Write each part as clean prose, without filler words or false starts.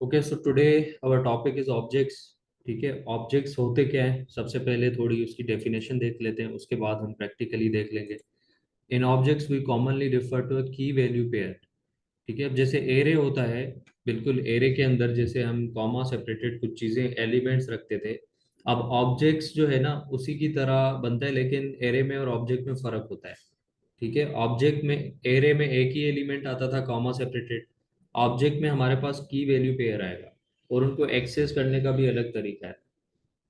Okay, so today our topic is objects. ठीक है, objects होते क्या हैं? सबसे पहले थोड़ी उसकी डेफिनेशन देख लेते हैं, उसके बाद हम प्रैक्टिकली देख लेंगे। In objects we commonly refer to key value pair. ठीक है, अब जैसे एरे होता है, बिल्कुल एरे के अंदर जैसे हम कॉमा सेपरेटेड कुछ चीज़ें एलिमेंट्स रखते थे, अब ऑब्जेक्ट्स जो है ना उसी की तरह बनता है, लेकिन एरे में और ऑब्जेक्ट में फ़र्क होता है। ठीक है, ऑब्जेक्ट में, एरे में एक ही एलिमेंट आता था कॉमा सेपरेटेड। ऑब्जेक्ट में हमारे पास की वैल्यू पेयर आएगा, और उनको एक्सेस करने का भी अलग तरीका है।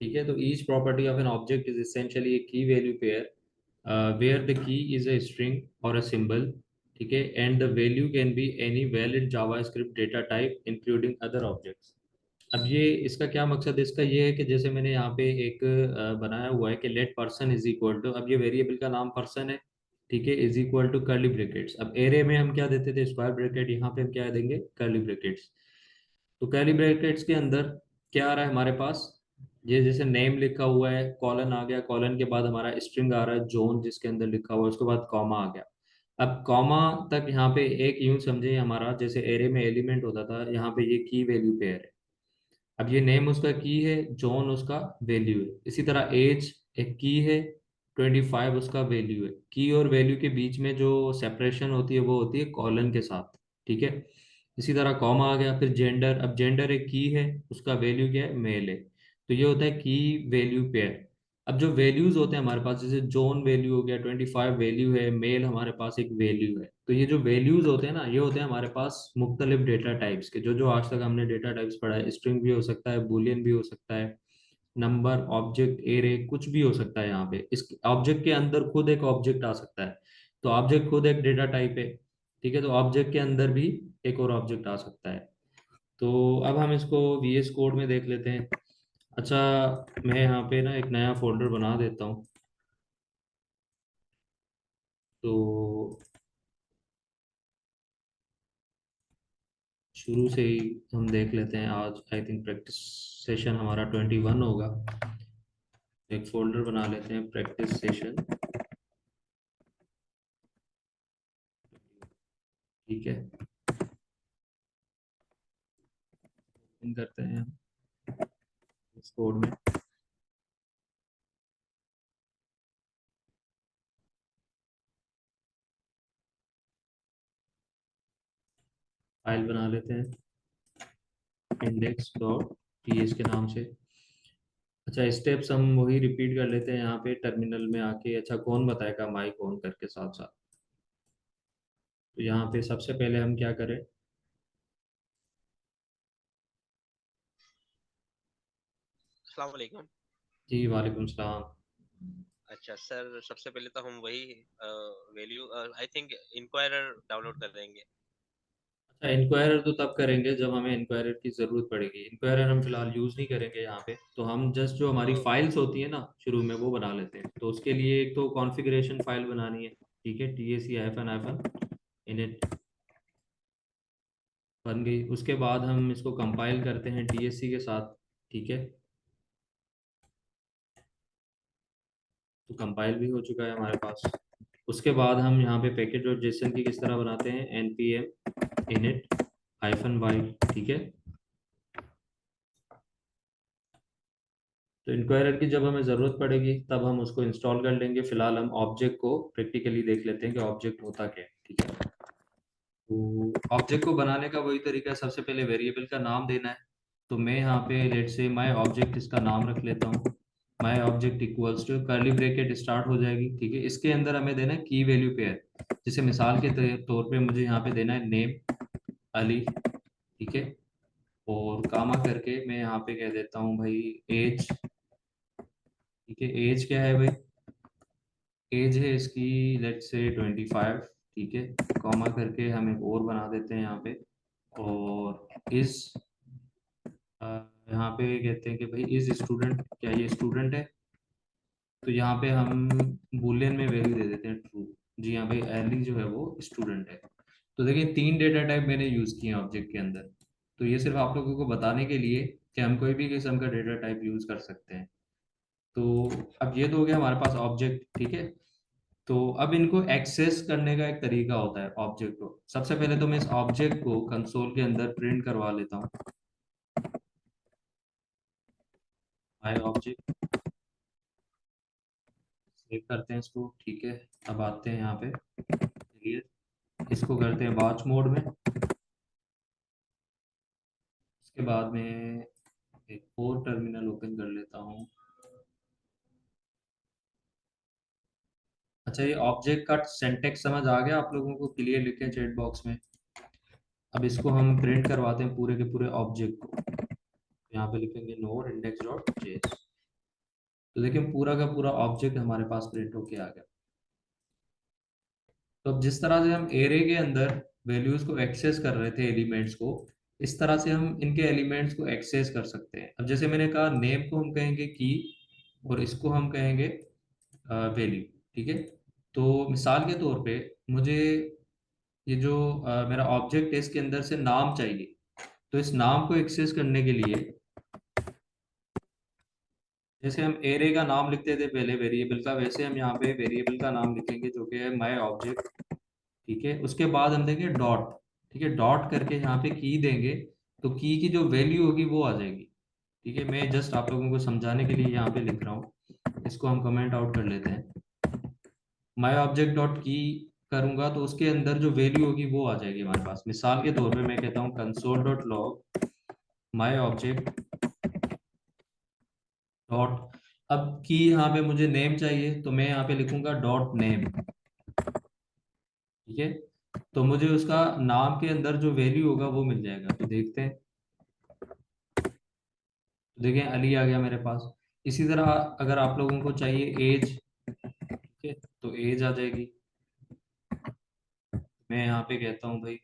ठीक है, तो each property of an object is essentially a key value pair where the key is a string और अ सिंबल। ठीक है, and the value can be any valid JavaScript data type including other objects. अब ये इसका क्या मकसद है? इसका ये है कि जैसे मैंने यहाँ पे एक बनाया हुआ है कि let person is equal to, अब ये वेरिएबल का नाम पर्सन है। ठीक है, is equal to curly brackets. अब एरे में हम क्या देते थे? Square bracket. यहाँ पे हम क्या देंगे? Curly brackets. तो कर्ली ब्रैकेट्स के अंदर क्या आ रहा है हमारे पास? ये जैसे नेम लिखा हुआ है, कॉलन आ गया, कॉलन के बाद हमारा स्ट्रिंग आ रहा है जोन जिसके अंदर लिखा हुआ है, उसके बाद कॉमा आ गया। अब कॉमा तक यहाँ पे एक यूं समझे, हमारा जैसे एरे में एलिमेंट होता था, यहाँ पे ये की वैल्यू पेयर है। अब ये नेम उसका की है, जॉन उसका वैल्यू है। इसी तरह एज एक की है, 25 उसका वैल्यू है। की और वैल्यू के बीच में जो सेपरेशन होती है वो होती है कॉलन के साथ। ठीक है, इसी तरह कॉमा आ गया। फिर जेंडर, अब जेंडर एक की है, उसका वैल्यू क्या है? मेल है। तो ये होता है की वैल्यू पेयर। अब जो वैल्यूज होते हैं हमारे पास, जैसे जॉन वैल्यू हो गया, 25 वैल्यू है, मेल हमारे पास एक वैल्यू है। तो ये जो वैल्यूज होते हैं ना, ये होते हैं हमारे पास मुख्तलिफ डेटा टाइप्स के, जो जो आज तक हमने डेटा टाइप्स पढ़ा है। स्ट्रिंग भी हो सकता है, बूलियन भी हो सकता है, नंबर, ऑब्जेक्ट, एरे, कुछ भी हो सकता है। यहाँ पे इस ऑब्जेक्ट के अंदर खुद एक ऑब्जेक्ट आ सकता है। तो ऑब्जेक्ट खुद एक डेटा टाइप है। ठीक है, तो ऑब्जेक्ट के अंदर भी एक और ऑब्जेक्ट आ सकता है। तो अब हम इसको वीएस कोड में देख लेते हैं। अच्छा, मैं यहाँ पे ना एक नया फोल्डर बना देता हूँ। तो शुरू से ही हम देख लेते हैं। आज आई थिंक प्रैक्टिस सेशन हमारा 21 होगा। एक फोल्डर बना लेते हैं, प्रैक्टिस सेशन। ठीक है, इन करते हैं हम इस कोड में। फाइल बना लेते हैं इंडेक्स डॉट टीएस के नाम से। अच्छा, स्टेप्स हम वही रिपीट कर लेते हैं यहाँ पे टर्मिनल में आके। अच्छा, कौन बताएगा माइक ऑन करके साथ साथ? तो यहाँ पे सबसे पहले हम क्या करें? अस्सलाम वालेकुम। जी वालेकुम सलाम। अच्छा सर, सबसे पहले तो हम वही value I think inquirer download कर देंगे। अच्छा, इंक्वायरर तो तब करेंगे जब हमें इंक्वायरर की ज़रूरत पड़ेगी। इंक्वायरर हम फिलहाल यूज़ नहीं करेंगे यहाँ पे। तो हम जस्ट जो हमारी तो फाइल्स होती है ना शुरू में, वो बना लेते हैं। तो उसके लिए एक तो कॉन्फ़िगरेशन फाइल बनानी है। ठीक है, T A C hyphen hyphen init बन गई। उसके बाद हम इसको कंपाइल करते हैं टी एस सी के साथ। ठीक है, तो कंपाइल भी हो चुका है हमारे पास। उसके बाद हम यहाँ पे पैकेज डॉट जेसन की किस तरह बनाते हैं? N P M init hyphen Y. ठीक है, तो इंक्वायरर की जब हमें ज़रूरत पड़ेगी तब हम उसको इंस्टॉल कर लेंगे। फिलहाल हम ऑब्जेक्ट को प्रैक्टिकली देख लेते हैं कि ऑब्जेक्ट होता क्या है। ठीक है, तो ऑब्जेक्ट को बनाने का वही तरीका है, सबसे पहले वेरिएबल का नाम देना है। तो मैं यहाँ पे लेट से माय ऑब्जेक्ट इसका नाम रख लेता हूँ। My object equals to curly bracket start हो जाएगी। ठीक है, इसके अंदर हमें देना है की वैल्यू पेयर। जैसे मिसाल के तौर पे मुझे यहाँ पे देना है नेम अली। ठीक है, और कामा करके मैं यहाँ पे कह देता हूँ भाई एज। ठीक है, एज क्या है भाई? एज है इसकी लेट से 25। ठीक है, कॉमा करके हम एक और बना देते हैं यहाँ पे। और इस यहाँ पे कहते हैं कि भाई इज स्टूडेंट, क्या ये स्टूडेंट है? तो यहाँ पे हम बूलियन में वैल्यू दे देते हैं ट्रू। जी हाँ भाई, एली जो है वो स्टूडेंट है। तो देखिए, 3 डेटा टाइप मैंने यूज किए हैं ऑब्जेक्ट के अंदर। तो ये सिर्फ आप लोगों को बताने के लिए कि हम कोई भी किस्म का डेटा टाइप यूज कर सकते हैं। तो अब ये तो हो गया हमारे पास ऑब्जेक्ट। ठीक है, तो अब इनको एक्सेस करने का एक तरीका होता है ऑब्जेक्ट को। सबसे पहले तो मैं इस ऑब्जेक्ट को कंसोल के अंदर प्रिंट करवा लेता हूँ। माय ऑब्जेक्ट, सेव करते हैं इसको, ठीक है। अब आते हैं यहाँ पे, चलिए इसको करते हैं वॉच मोड में। इसके बाद में एक और टर्मिनल ओपन कर लेता हूँ। अच्छा, ये ऑब्जेक्ट का सिंटैक्स समझ आ गया आप लोगों को? क्लियर लिखे चैट बॉक्स में। अब इसको हम प्रिंट करवाते हैं पूरे के पूरे ऑब्जेक्ट को। यहाँ पे लिखेंगे नोड इंडेक्स डॉट जेएस। तो देखिए पूरा का पूरा ऑब्जेक्ट हमारे पास प्रिंट होके आ गया। तो अब जिस तरह से हम एरे के अंदर वैल्यूज को एक्सेस कर रहे थे एलिमेंट्स को, इस तरह से हम इनके एलिमेंट्स को एक्सेस कर सकते हैं। अब जैसे मैंने कहा, नेम को हम कहेंगे की और इसको हम कहेंगे वैल्यू, ठीक है। तो मिसाल के तौर पे मुझे ये जो मेरा ऑब्जेक्ट है इसके अंदर से नाम चाहिए। तो इस नाम को एक्सेस करने के लिए, जैसे हम एरे का नाम लिखते थे पहले वेरिएबल का, वैसे हम यहाँ पे वेरिएबल का नाम लिखेंगे जो कि है माय ऑब्जेक्ट, ठीक है। उसके बाद हम देंगे डॉट, ठीक है। डॉट करके यहाँ पे की देंगे, तो की की जो वैल्यू होगी वो आ जाएगी, ठीक है। मैं जस्ट आप लोगों को समझाने के लिए यहाँ पे लिख रहा हूँ। इसको हम कमेंट आउट कर लेते हैं। माय ऑब्जेक्ट डॉट की करूंगा तो उसके अंदर जो वैल्यू होगी वो आ जाएगी हमारे पास। मिसाल के तौर पे मैं कहता हूँ console dot log my object dot, अब की यहाँ पे मुझे नेम चाहिए तो मैं यहाँ पे लिखूंगा डॉट नेम, ठीक है। तो मुझे उसका नाम के अंदर जो वैल्यू होगा वो मिल जाएगा। तो देखते हैं, तो देखें अली आ गया मेरे पास। इसी तरह अगर आप लोगों को चाहिए एज, ठीक है, तो एज आ जाएगी। मैं यहाँ पे कहता हूँ भाई,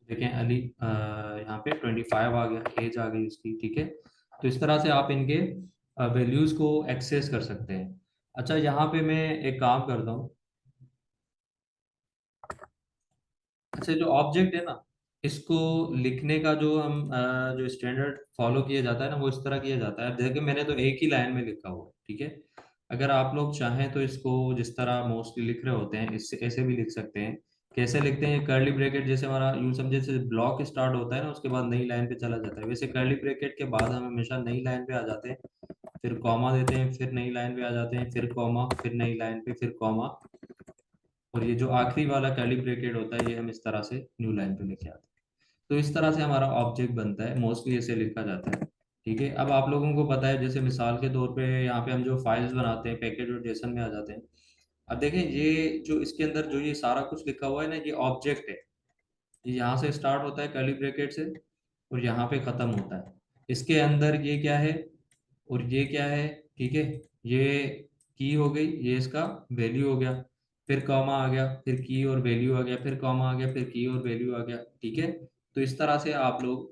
देखें अली यहाँ पे 25 आ गया, एज आ गई उसकी, ठीक है। तो इस तरह से आप इनके वैल्यूज को एक्सेस कर सकते हैं। अच्छा, यहाँ पे मैं एक काम करता हूँ। अच्छा, जो ऑब्जेक्ट है ना, इसको लिखने का जो हम जो स्टैंडर्ड फॉलो किया जाता है ना, वो इस तरह किया जाता है। देखिए मैंने तो एक ही लाइन में लिखा हुआ है, ठीक है। अगर आप लोग चाहें तो इसको जिस तरह मोस्टली लिख रहे होते हैं, इससे ऐसे भी लिख सकते हैं। कैसे लिखते हैं? कर्ली ब्रैकेट, जैसे हमारा यूं समझे जैसे ब्लॉक स्टार्ट होता है ना, उसके बाद नई लाइन पे चला जाता है, वैसे कर्ली ब्रैकेट के बाद हम हमेशा नई लाइन पे आ जाते हैं, फिर कॉमा देते हैं, फिर नई लाइन पे आ जाते हैं, फिर कॉमा, फिर नई लाइन पे, फिर कॉमा। और ये जो आखिरी वाला कर्ली ब्रैकेट होता है ये हम इस तरह से न्यू लाइन पे लेके आते हैं। तो इस तरह से हमारा ऑब्जेक्ट बनता है, मोस्टली ऐसे लिखा जाता है, ठीक है। अब आप लोगों को पता है, जैसे मिसाल के तौर पे यहाँ पे हम जो फाइल्स बनाते हैं पैकेज और जेसन में आ जाते हैं। अब देखें ये जो इसके अंदर जो ये सारा कुछ लिखा हुआ है ना, ये ऑब्जेक्ट है। ये यहाँ से स्टार्ट होता है कर्ली ब्रैकेट से और यहाँ पे खत्म होता है। इसके अंदर ये क्या है और ये क्या है, ठीक है। ये की हो गई, ये इसका वैल्यू हो गया, फिर कॉमा आ गया, फिर की और वैल्यू आ गया, फिर कॉमा आ गया, फिर की और वैल्यू आ गया, ठीक है। तो इस तरह से आप लोग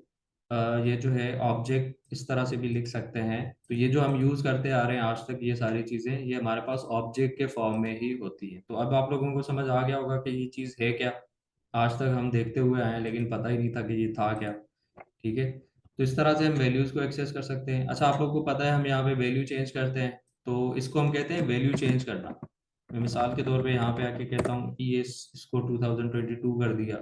ये जो है ऑब्जेक्ट इस तरह से भी लिख सकते हैं। तो ये जो हम यूज करते आ रहे हैं आज तक, ये सारी चीजें ये हमारे पास ऑब्जेक्ट के फॉर्म में ही होती है। तो अब आप लोगों को समझ आ गया होगा कि ये चीज है क्या। आज तक हम देखते हुए आए हैं लेकिन पता ही नहीं था कि ये था क्या, ठीक है। तो इस तरह से हम वैल्यूज को एक्सेस कर सकते हैं। अच्छा, आप लोग को पता है हम यहाँ पे वैल्यू चेंज करते हैं, तो इसको हम कहते हैं वैल्यू चेंज करना। मैं मिसाल के तौर पे यहाँ पे आके कहता हूँ कि ये इसको 2022 कर दिया,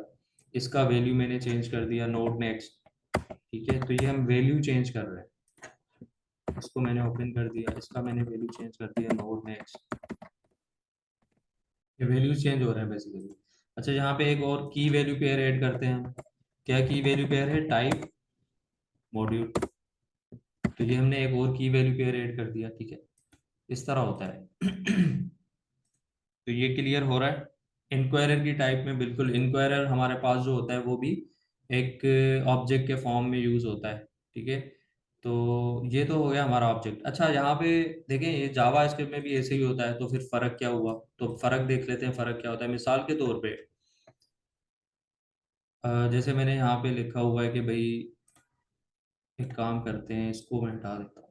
इसका वैल्यू मैंने चेंज कर दिया नोड नेक्स्ट, ठीक है। तो ये हम वैल्यू चेंज कर रहे हैं। इसको मैंने ओपन कर दिया, इसका मैंने वैल्यू चेंज कर दिया नोड नेक्स्ट। ये वैल्यू चेंज हो रहे हैं बेसिकली। अच्छा, यहाँ पे एक और की वैल्यू पेयर ऐड करते हैं हम। क्या की वैल्यू पेयर है? Type module. तो ये हमने एक और की वैल्यू पेयर ऐड कर दिया, ठीक है। इस तरह होता है। तो ये क्लियर हो रहा है? इंक्वायरर की टाइप में, बिल्कुल इंक्वायरर हमारे पास जो होता है वो भी एक ऑब्जेक्ट के फॉर्म में यूज होता है, ठीक है। तो ये तो हो गया हमारा ऑब्जेक्ट। अच्छा, यहाँ पे देखें ये जावा स्क्रिप्ट में भी ऐसे ही होता है, तो फिर फर्क क्या हुआ? तो फर्क देख लेते हैं, फर्क क्या होता है। मिसाल के तौर पे जैसे मैंने यहाँ पे लिखा हुआ है कि भाई एक काम करते हैं, इसको मैं हटा देता हूँ।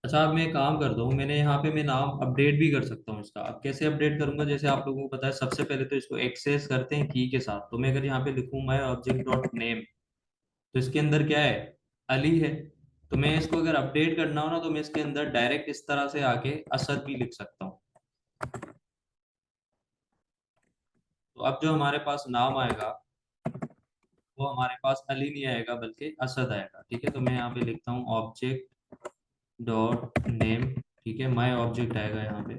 अच्छा, अब मैं काम करता हूँ, मैंने यहाँ पे मैं नाम अपडेट भी कर सकता हूँ इसका। अब कैसे अपडेट करूंगा? जैसे आप लोगों को पता है, सबसे पहले तो इसको एक्सेस करते हैं की के साथ। तो मैं अगर यहाँ पे लिखूँ माई ऑब्जेक्ट डॉट नेम, तो इसके अंदर क्या है? अली है। तो मैं इसको अगर अपडेट करना हो ना, तो मैं इसके अंदर डायरेक्ट इस तरह से आके असद भी लिख सकता हूँ। तो अब जो हमारे पास नाम आएगा वो हमारे पास अली नहीं आएगा बल्कि असद आएगा। ठीक है, तो मैं यहाँ पे लिखता हूँ ऑब्जेक्ट डॉट नेम। ठीक है, माई ऑब्जेक्ट आएगा यहाँ पे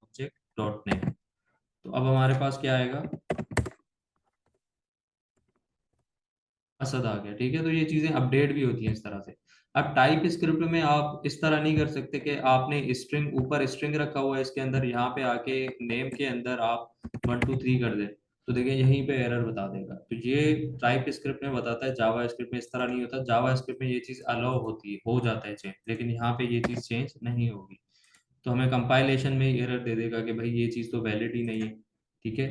ऑब्जेक्ट डॉट नेम। तो अब हमारे पास क्या आएगा, असद आ गया। ठीक है, तो ये चीजें अपडेट भी होती हैं इस तरह से। अब टाइप स्क्रिप्ट में आप इस तरह नहीं कर सकते कि आपने स्ट्रिंग ऊपर स्ट्रिंग रखा हुआ है इसके अंदर, यहाँ पे आके नेम के अंदर आप 1 2 3 कर दें, तो देखिए यहीं पे एरर बता देगा। तो ये टाइप स्क्रिप्ट में बताता है, जावा स्क्रिप्ट में इस तरह नहीं होता। जावा स्क्रिप्ट में ये चीज अलाउ होती है, हो जाता है चेंज, लेकिन यहाँ पे ये चीज चेंज नहीं होगी। तो हमें कंपाइलेशन में एरर दे देगा कि भाई ये चीज तो वैलिड ही नहीं है। ठीक है,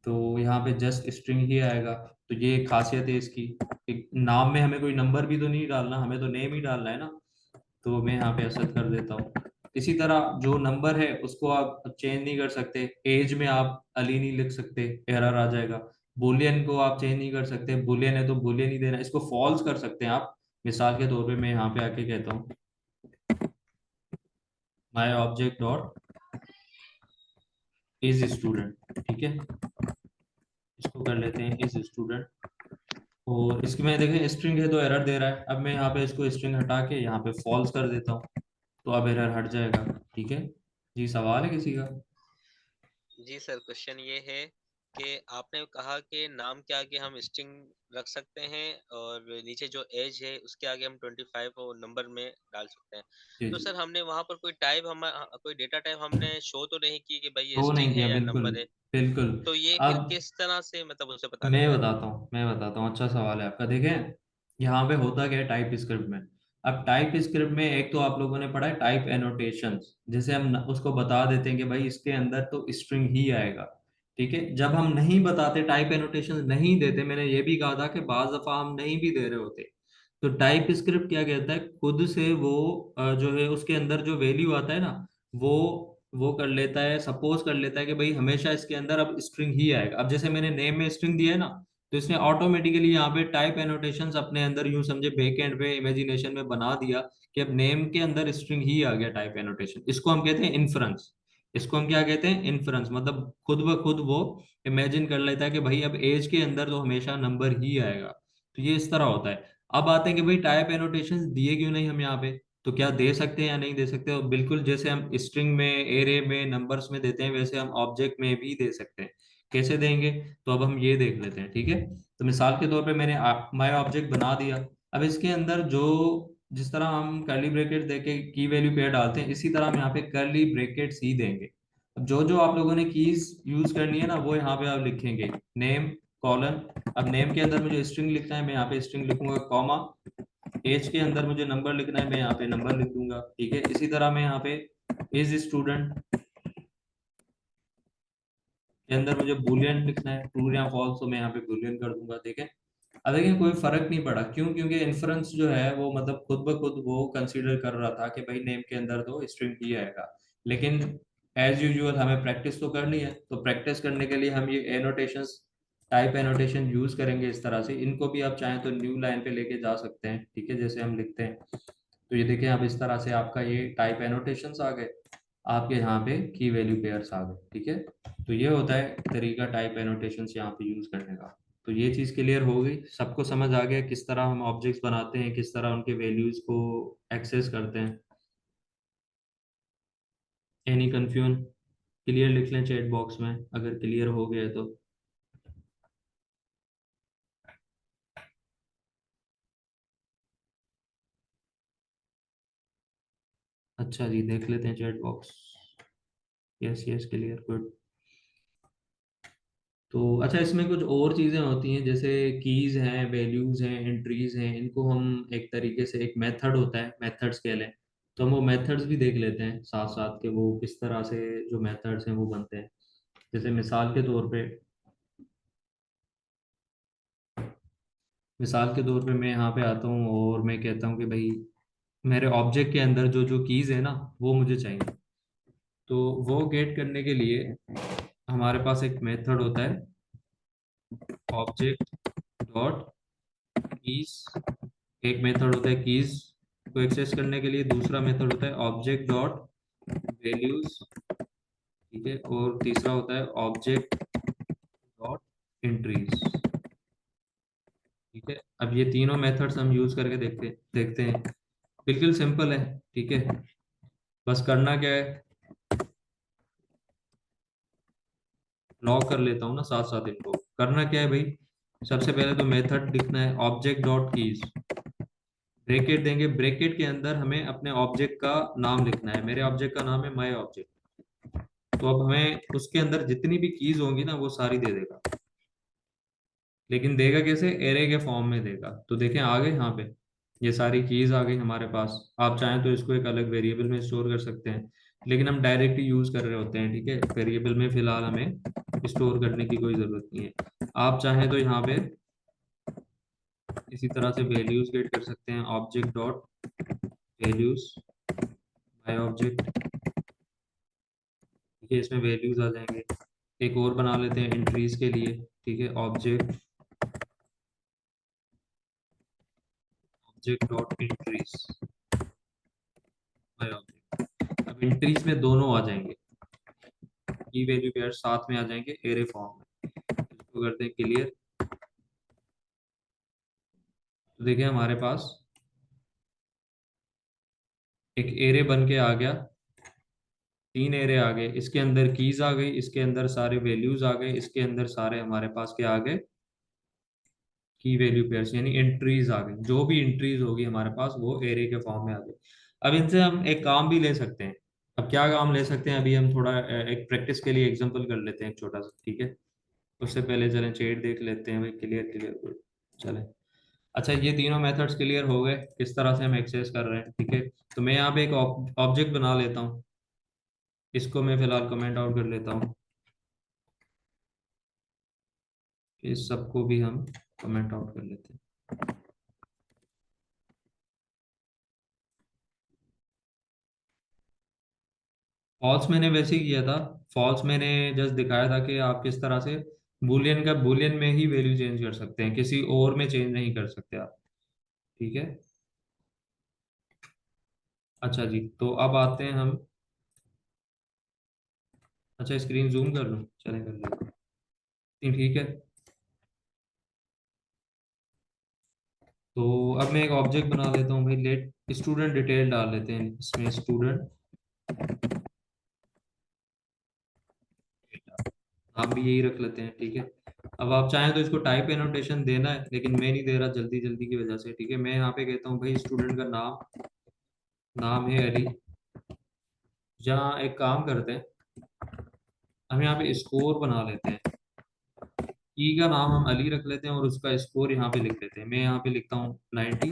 तो यहाँ पे जस्ट स्ट्रिंग ही आएगा। तो ये एक खासियत है इसकी, एक नाम में हमें कोई नंबर भी तो नहीं डालना, हमें तो नेम ही डालना है ना। तो मैं यहाँ पे ऐसा कर देता हूँ। इसी तरह जो नंबर है उसको आप चेंज नहीं कर सकते, एज में आप अली नहीं लिख सकते, एरर आ जाएगा। बुलियन को आप चेंज नहीं कर सकते, बुलियन है तो बुलियन ही देना, इसको फॉल्स कर सकते हैं आप। मिसाल के तौर पे मैं यहाँ पे आके कहता हूँ माई ऑब्जेक्ट डॉट इज स्टूडेंट। ठीक है, इसको कर लेते हैं इज स्टूडेंट। और इसकी मैं देखें स्ट्रिंग है तो एरर दे रहा है, अब मैं यहाँ पे इसको स्ट्रिंग हटा के यहाँ पे फॉल्स कर देता हूँ, तो अब एरर हट जाएगा। ठीक है जी, सवाल है किसी का? जी सर, क्वेश्चन ये है कि आपने कहा कि नाम के आगे हम स्ट्रिंग रख सकते हैं और नीचे जो एज है उसके आगे हम 25 और नंबर में डाल सकते हैं। जी तो जी, सर हमने वहां पर कोई डेटा टाइप हमने शो तो नहीं की कि भाई ये वो नहीं स्ट्रिंग किया, है या बिल्कुल नंबर है। बिल्कुल। तो ये फिर अब किस तरह से मतलब उसे पता लगता है? मैं बताता हूँ, अच्छा सवाल है आपका। देखें यहाँ पे होता क्या है टाइप स्क्रिप्ट में। अब टाइप स्क्रिप्ट में एक तो आप लोगों ने पढ़ा है टाइप एनोटेशंस, जैसे हम उसको बता देते हैं कि भाई इसके अंदर तो स्ट्रिंग ही आएगा। ठीक है, जब हम नहीं बताते, टाइप एनोटेशंस नहीं देते, मैंने ये भी कहा था कि बाज दफा हम नहीं भी दे रहे होते, तो टाइप स्क्रिप्ट क्या कहता है, खुद से वो जो है उसके अंदर जो वैल्यू आता है ना, वो वो कर लेता है, सपोज कर लेता है कि भाई हमेशा इसके अंदर अब स्ट्रिंग ही आएगा। अब जैसे मैंने नेम में स्ट्रिंग दिया है ना, तो इसने ऑटोमेटिकली यहाँ पे टाइप एनोटेशंस अपने अंदर यूं समझे बैक एंड पे इमेजिनेशन में बना दिया कि अब नेम के अंदर स्ट्रिंग ही आ गया टाइप एनोटेशन। इसको हम कहते हैं इन्फ्रेंस। इसको हम क्या कहते हैं, इन्फ्रेंस। मतलब खुद ब खुद वो इमेजिन कर लेता है कि भाई अब एज के अंदर तो हमेशा नंबर ही आएगा। तो ये इस तरह होता है। अब आते हैं कि भाई टाइप एनोटेशंस दिए क्यों नहीं हम यहाँ पे, तो क्या दे सकते हैं या नहीं दे सकते? और बिल्कुल जैसे हम स्ट्रिंग में, एरे में, नंबर्स में देते हैं, वैसे हम ऑब्जेक्ट में भी दे सकते हैं। कैसे देंगे, तो अब हम ये देख लेते हैं। ठीक है, तो मिसाल के तौर पे मैंने माई ऑब्जेक्ट बना दिया। अब इसके अंदर जो जिस तरह हम कर्ली ब्रैकेट देके की वैल्यू पेयर डालते हैं, इसी तरह हम यहाँ पे कर्ली ब्रैकेट्स ही देंगे। अब जो जो आप लोगों ने कीज यूज करनी है ना, वो यहाँ पे आप लिखेंगे नेम कॉलन। अब नेम के अंदर मुझे स्ट्रिंग लिखना है, मैं यहाँ पे स्ट्रिंग लिखूंगा, कॉमा। एज के अंदर मुझे नंबर लिखना है, मैं यहाँ पे नंबर लिख दूंगा। ठीक है, इसी तरह मैं यहाँ पे इज स्टूडेंट के अंदर मुझे बुलियन लिखना है, ट्रू या फॉल्स, तो मैं यहाँ पे बुलियन कर दूंगा। ठीक है, अब देखिए कोई फर्क नहीं पड़ा, क्यों? क्योंकि इन्फ्रेंस जो है वो मतलब खुद ब खुद वो कंसीडर कर रहा था कि भाई नेम के अंदर तो स्ट्रिंग ही आएगा। लेकिन एज यूजुअल हमें प्रैक्टिस तो करनी है, तो प्रैक्टिस करने के लिए हम ये एनोटेशंस, टाइप एनोटेशन यूज करेंगे इस तरह से। इनको भी आप चाहें तो न्यू लाइन पे लेके जा सकते हैं। ठीक है, जैसे हम लिखते हैं, तो ये देखिए अब इस तरह से आपका ये टाइप एनोटेशंस आ गए, आपके यहाँ पे की वैल्यू पेयर्स आ गए। ठीक है, तो ये होता है तरीका टाइप एनोटेशंस यहाँ पे यूज करने का। तो ये चीज़ क्लियर हो गई, सबको समझ आ गया किस तरह हम ऑब्जेक्ट्स बनाते हैं, किस तरह उनके वैल्यूज को एक्सेस करते हैं? Any confusion? क्लियर लिख लें चैट बॉक्स में अगर क्लियर हो गया है तो। अच्छा जी, देख लेते हैं chat box. Yes yes, clear, good. तो अच्छा, इसमें कुछ और चीज़ें होती हैं, जैसे कीज हैं, वैल्यूज हैं, एंट्रीज हैं, इनको हम एक तरीके से, एक मेथड होता है, मेथड्स कह लें, तो हम वो मेथड्स भी देख लेते हैं साथ साथ के वो किस तरह से जो मेथड्स हैं वो बनते हैं। जैसे मिसाल के तौर पे मैं यहाँ पे आता हूँ और मैं कहता हूँ कि भाई मेरे ऑब्जेक्ट के अंदर जो जो कीज है ना वो मुझे चाहिए। तो वो गेट करने के लिए हमारे पास एक मेथड होता है ऑब्जेक्ट डॉट कीज। एक मेथड होता है कीज को एक्सेस करने के लिए, दूसरा मेथड होता है ऑब्जेक्ट डॉट वैल्यूज ठीक है, और तीसरा होता है ऑब्जेक्ट डॉट एंट्रीज। ठीक है, अब ये तीनों मेथड्स हम यूज करके देखते देखते हैं। बिल्कुल सिंपल है। ठीक है, बस करना क्या है, लॉग कर लेता हूँ ना साथ साथ इनको। करना क्या है भाई, सबसे पहले तो मेथड लिखना है ऑब्जेक्ट डॉट कीज, ब्रेकेट देंगे, ब्रेकेट के अंदर हमें अपने ऑब्जेक्ट का नाम लिखना है। मेरे ऑब्जेक्ट का नाम है माय ऑब्जेक्ट। तो अब हमें उसके अंदर जितनी भी कीज होंगी ना वो सारी दे देगा। लेकिन देगा कैसे, एरे के फॉर्म में देगा। तो देखें आ गए यहाँ पे, ये सारी कीज आ गई हमारे पास। आप चाहें तो इसको एक अलग वेरिएबल में स्टोर कर सकते हैं, लेकिन हम डायरेक्ट यूज कर रहे होते हैं। ठीक है, वेरिएबल में फिलहाल हमें स्टोर करने की कोई जरूरत नहीं है। आप चाहें तो यहाँ पे इसी तरह से वैल्यूज गेट कर सकते हैं, object dot values by object. ठीक है, इसमें वैल्यूज आ जाएंगे। एक और बना लेते हैं एंट्रीज के लिए। ठीक है, object object dot entries by object. अब एंट्रीज में दोनों आ जाएंगे, की वैल्यू पेयर साथ में आ जाएंगे एरे फॉर्म में। इसको करते हैं क्लियर। तो देखिए हमारे पास एक एरे बन के आ गया, तीन एरे आ गए, इसके अंदर कीज आ गई, इसके अंदर सारे वैल्यूज आ गए, इसके अंदर सारे हमारे पास क्या आ गए, की वैल्यू पेयर्स यानी एंट्रीज आ गई। जो भी एंट्रीज होगी हमारे पास वो एरे के फॉर्म में आ गई। अब इनसे हम एक काम भी ले सकते हैं। अब क्या काम ले सकते हैं, अभी हम थोड़ा एक प्रैक्टिस के लिए एग्जांपल कर लेते हैं एक छोटा सा। ठीक है, उससे पहले चलें चेट देख लेते हैं भाई। Clear clear good. चलें, अच्छा ये तीनों मेथड्स क्लियर हो गए किस तरह से हम एक्सेस कर रहे हैं। ठीक है, तो मैं यहाँ पे एक ऑब्जेक्ट बना लेता हूँ, इसको मैं फिलहाल कमेंट आउट कर लेता हूँ। इस सबको भी हम कमेंट आउट कर लेते हैं। फॉल्स मैंने वैसे ही किया था। फॉल्स मैंने जस्ट दिखाया था कि आप किस तरह से बुलियन का बुलियन में ही वैल्यू चेंज कर सकते हैं, किसी और में चेंज नहीं कर सकते आप। ठीक है, अच्छा जी, तो अब आते हैं हम। अच्छा स्क्रीन जूम कर लूँ, चलें कर लेते हैं। ठीक है, तो अब मैं एक ऑब्जेक्ट बना लेता हूँ भाई। लेट स्टूडेंट डिटेल डाल लेते हैं इसमें, स्टूडेंट आप भी यही रख लेते हैं। ठीक है, अब आप चाहें तो इसको टाइप एनोटेशन देना है, लेकिन मैं नहीं दे रहा जल्दी जल्दी की वजह से। ठीक है, मैं यहाँ पे कहता हूँ भाई स्टूडेंट का नाम, नाम है अली। जहाँ एक काम करते हैं, हम यहाँ पे स्कोर बना लेते हैं। की का नाम हम अली रख लेते हैं और उसका स्कोर यहाँ पे लिख लेते हैं। मैं यहाँ पे लिखता हूँ 90।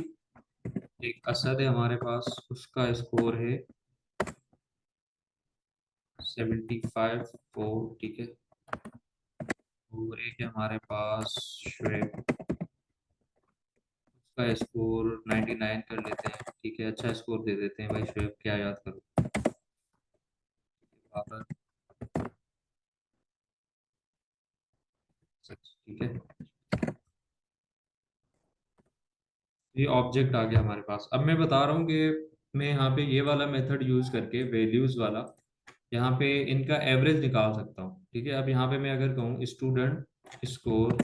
एक असद है हमारे पास, उसका स्कोर है 75 4। ठीक है, और एक है हमारे पास शुएब, उसका स्कोर 99 कर लेते हैं। ठीक है, अच्छा स्कोर दे देते हैं भाई, शुएब क्या याद करो। बाबर, ठीक है, ये ऑब्जेक्ट आ गया हमारे पास। अब मैं बता रहा हूँ कि मैं यहाँ पे ये वाला मेथड यूज करके वैल्यूज वाला, यहाँ पे इनका एवरेज निकाल सकता हूँ। ठीक है, अब यहाँ पे मैं अगर कहूँ स्टूडेंट स्कोर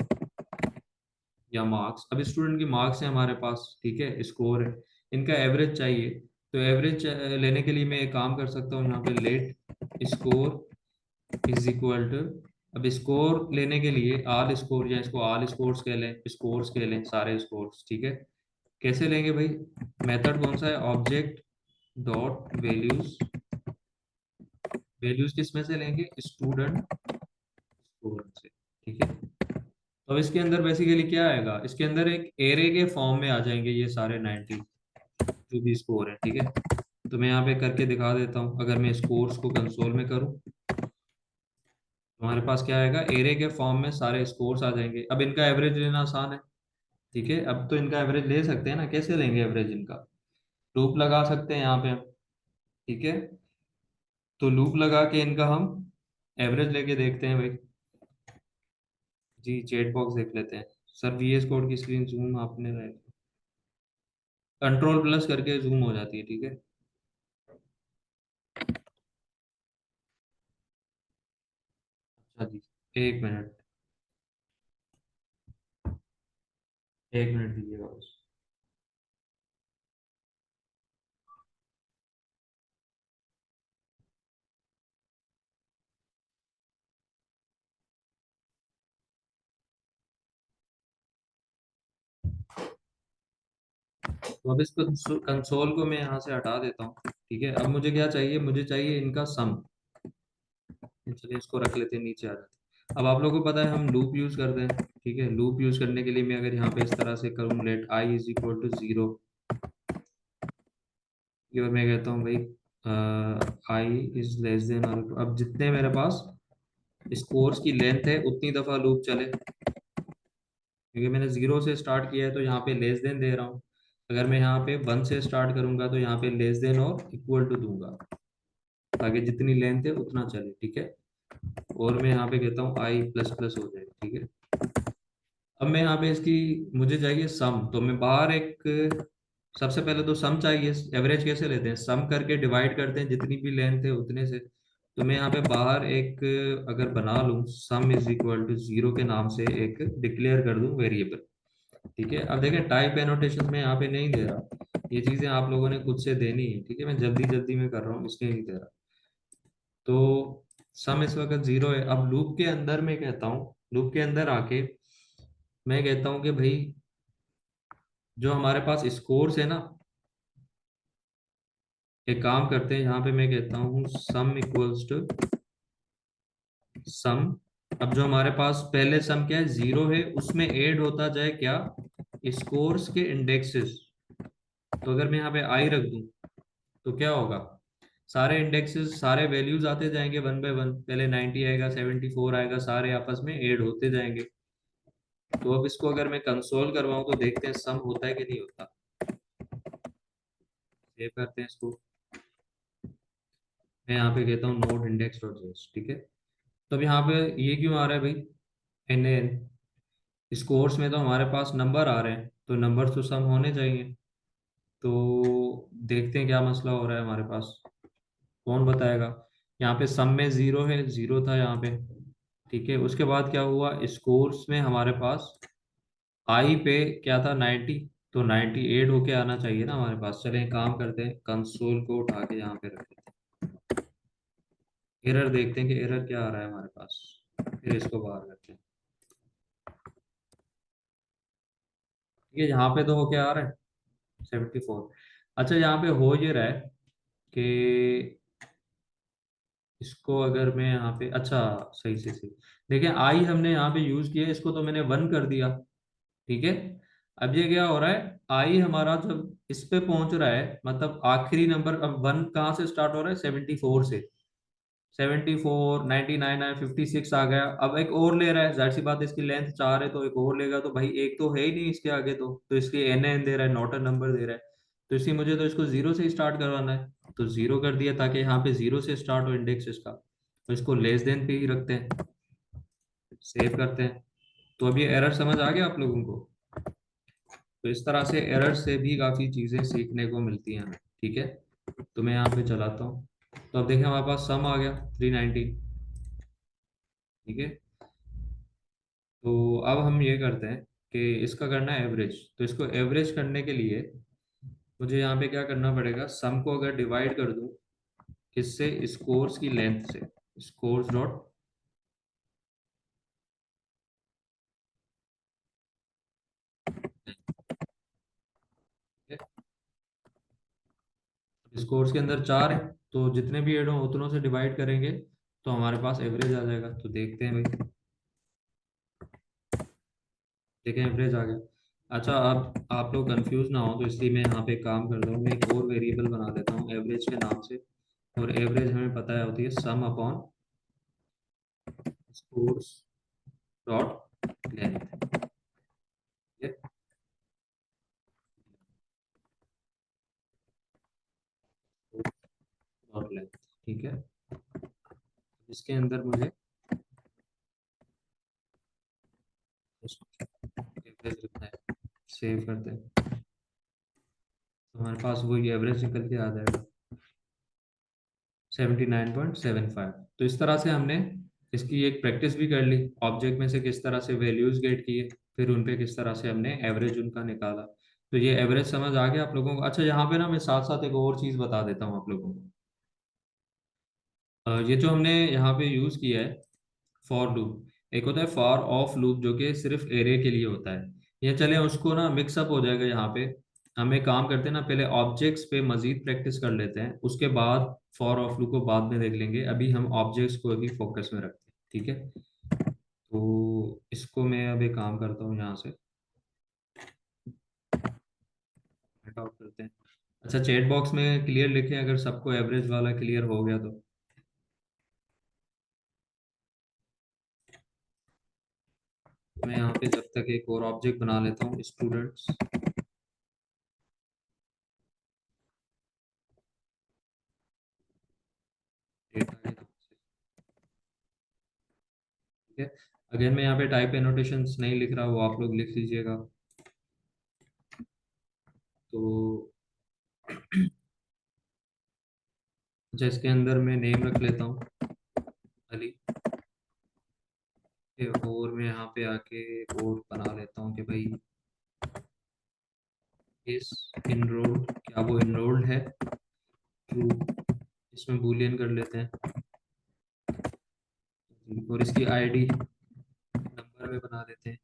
या मार्क्स, अब स्टूडेंट की मार्क्स है हमारे पास, ठीक है, स्कोर है, इनका एवरेज चाहिए। तो एवरेज लेने के लिए मैं एक काम कर सकता हूँ, यहाँ पे let score is equal to, अब स्कोर लेने के लिए आल स्कोर, या इसको आल स्कोर्स कह लें, स्कोर्स कह लें, सारे स्कोर्स। ठीक है, कैसे लेंगे भाई, मेथड कौन सा है, ऑब्जेक्ट डॉट वैल्यूज, वैल्यूज किस में से लेंगे, स्टूडेंट स्कोर से। ठीक है, तो अब इसके अंदर बेसिकली क्या आएगा, इसके अंदर एक एरे के फॉर्म में आ जाएंगे ये सारे 90 जो भी स्कोर है। ठीक है, तो मैं यहाँ पे करके दिखा देता हूँ। अगर मैं स्कोर्स को कंसोल में करूँ तो हमारे पास क्या आएगा, एरे के फॉर्म में सारे स्कोर्स आ जाएंगे। अब इनका एवरेज लेना आसान है। ठीक है, अब तो इनका एवरेज ले सकते हैं ना, कैसे लेंगे एवरेज इनका, लूप लगा सकते हैं यहाँ पे हम। ठीक है, तो लूप लगा के इनका हम एवरेज लेके देखते हैं भाई। जी चैट बॉक्स देख लेते हैं। सर वीएस कोड की स्क्रीन जूम आपने कंट्रोल प्लस करके जूम हो जाती है। ठीक है, अच्छा जी, एक मिनट, एक मिनट दीजिएगा बस। तो अब इसको कंसोल को मैं यहाँ से हटा देता हूँ। ठीक है, अब मुझे क्या चाहिए, मुझे चाहिए इनका सम। चलिए इसको रख लेते हैं, नीचे आ जाते हैं। अब आप लोगों को पता है हम लूप यूज करते हैं। ठीक है, लूप यूज करने के लिए मैं अगर यहाँ पे इस तरह से करूँ, let I is equal to 0, और मैं कहता हूँ भाई आई इज लेस देन और, अब जितने मेरे पास स्कोर्स की लेंथ है उतनी दफा लूप चले, क्योंकि मैंने 0 से स्टार्ट किया है तो यहाँ पे लेस देन दे रहा हूँ। अगर मैं यहाँ पे 1 से स्टार्ट करूंगा तो यहाँ पे लेस देन और इक्वल टू दूंगा, ताकि जितनी लेंथ है उतना चले। ठीक है, और मैं यहाँ पे कहता हूँ आई प्लस प्लस हो जाए। ठीक है, अब मैं यहाँ पे इसकी, मुझे चाहिए सम, तो मैं बाहर एक, सबसे पहले तो सम चाहिए। एवरेज कैसे लेते हैं, सम करके डिवाइड करते हैं, जितनी भी लेंथ है उतने से। तो मैं यहाँ पे बाहर एक अगर बना लूँ, सम इज इक्वल टू 0 के नाम से एक डिक्लेयर कर दूँ वेरिएबल। ठीक है, अब देखें टाइप एनोटेशन में यहाँ पे नहीं दे रहा, ये चीजें आप लोगों ने खुद से देनी है। ठीक है, मैं जल्दी जल्दी में कर रहा हूँ इसलिए नहीं दे रहा। तो सम इस वक्त 0 है। अब लूप के अंदर मैं कहता हूँ, लूप के अंदर आके मैं कहता हूँ कि भाई जो हमारे पास स्कोर्स है ना, एक काम करते हैं, यहाँ पे मैं कहता हूँ सम इक्वल्स टू सम। अब जो हमारे पास पहले सम क्या है, 0 है, उसमें ऐड होता जाए क्या, स्कोर्स के इंडेक्सेस। तो अगर मैं यहाँ पे आई रख दूं तो क्या होगा, सारे इंडेक्सेस, सारे वैल्यूज आते जाएंगे वन बाय वन, पहले 90 आएगा, 74 आएगा, सारे आपस में ऐड होते जाएंगे। तो अब इसको अगर मैं कंसोल करवाऊं तो देखते हैं सम होता है कि नहीं होता। सेव करते हैं इसको, मैं यहाँ पे कहता हूँ नोड इंडेक्स डॉट जेएस। ठीक है, तो अब यहाँ पे ये क्यों आ रहा है भाई, एन एन, इस कोर्स में तो हमारे पास नंबर आ रहे हैं, तो नंबर तो सम होने चाहिए। तो देखते हैं क्या मसला हो रहा है हमारे पास, कौन बताएगा। यहाँ पे सम में 0 है, 0 था यहाँ पे। ठीक है, उसके बाद क्या हुआ, इस कोर्स में हमारे पास आई पे क्या था, 90, तो 98 होके आना चाहिए ना हमारे पास। चलें एक काम करते हैं, कंसोल को उठा के यहाँ पे रख देते हैं, एरर देखते हैं कि एरर क्या आ रहा है हमारे पास, फिर इसको बाहर करते हैं। ये यहाँ पे तो हो क्या आ रहा है, 74। अच्छा, यहाँ पे हो ये रहा है कि इसको अगर मैं यहाँ पे, अच्छा सही से सही, देखिए आई हमने यहाँ पे यूज किया, इसको तो मैंने 1 कर दिया। ठीक है, अब ये क्या हो रहा है, आई हमारा जब इस पे पहुंच रहा है, मतलब आखिरी नंबर, अब 1 कहाँ से स्टार्ट हो रहा है, 74 से। 74, 99 आया, 56 आ गया, अब एक और ले रहा है, जाहिर सी बात है इसकी लेंथ 4 है तो एक और लेगा, तो भाई एक तो है ही नहीं इसके आगे, तो इसके एन एन दे रहा है, नॉट अ नंबर दे रहा है। तो इसी, मुझे तो इसको 0 से स्टार्ट करवाना है, तो 0 कर दिया ताकि यहाँ पे 0 से स्टार्ट हो इंडेक्स इसका। तो इसको लेस देन पे ही रखते हैं, सेव करते हैं। तो अब ये एरर समझ आ गया आप लोगों को। तो इस तरह से एरर से भी काफ़ी चीज़ें सीखने को मिलती हैं हमें। ठीक है, तो मैं यहाँ पे चलाता हूँ, तो अब देखें हमारे पास सम आ गया 390। ठीक है, तो अब हम ये करते हैं कि इसका करना है एवरेज। तो इसको एवरेज करने के लिए मुझे यहाँ पे क्या करना पड़ेगा, सम को अगर डिवाइड कर दूँ किससे, स्कोर्स की लेंथ से, स्कोर्स डॉट, स्कोर्स के अंदर 4 है, तो जितने भी एड हो उतनों से डिवाइड करेंगे तो हमारे पास एवरेज आ जाएगा। तो देखते हैं भाई, देखें एवरेज आ गया। अच्छा, अब आप लोग कंफ्यूज ना हो तो इसलिए मैं यहाँ पे काम करता हूँ, मैं एक और वेरिएबल बना देता हूँ एवरेज के नाम से। और एवरेज हमें पता है होती है सम upon scores dot length. Dot length. ठीक है, इसके अंदर मुझे एवरेज लिखना है, सेव करते हैं, तो हमारे पास वो ये एवरेज निकल के आ जाएगा 79.75। तो इस तरह से हमने इसकी एक प्रैक्टिस भी कर ली, ऑब्जेक्ट में से किस तरह से वैल्यूज गेट किए, फिर उन पे किस तरह से हमने एवरेज उनका निकाला। तो ये एवरेज समझ आ गया आप लोगों को। अच्छा, यहाँ पे ना मैं साथ साथ एक और चीज़ बता देता हूँ आप लोगों को। ये जो हमने यहाँ पे यूज़ किया है फॉर लूप, एक होता है फॉर ऑफ लूप जो कि सिर्फ एरे के लिए होता है। ये चले उसको ना मिक्सअप हो जाएगा यहाँ पे। हम एक काम करते हैं ना, पहले ऑब्जेक्ट्स पे मजीद प्रैक्टिस कर लेते हैं, उसके बाद फॉर ऑफ लूप को बाद में देख लेंगे। अभी हम ऑब्जेक्ट्स को अभी फोकस में रखते हैं, ठीक है। तो इसको मैं अब एक काम करता हूँ यहाँ से आउट करते हैं। अच्छा, चैट बॉक्स में क्लियर लिखें अगर सबको एवरेज वाला क्लियर हो गया तो। मैं यहाँ पे जब तक एक और ऑब्जेक्ट बना लेता हूँ, स्टूडेंट्स डेटा के नाम से, ठीक है। अगेन मैं यहाँ पे टाइप एनोटेशंस नहीं लिख रहा, वो आप लोग लिख लीजिएगा। तो अच्छा, इसके अंदर मैं नेम रख लेता हूँ अली। और मैं यहाँ पे आके और बना लेता हूँ कि भाई इस इनरोल्ड, क्या वो इनरोल्ड है, ट्रू। इसमें बूलियन कर लेते हैं, और इसकी आईडी नंबर में बना लेते हैं,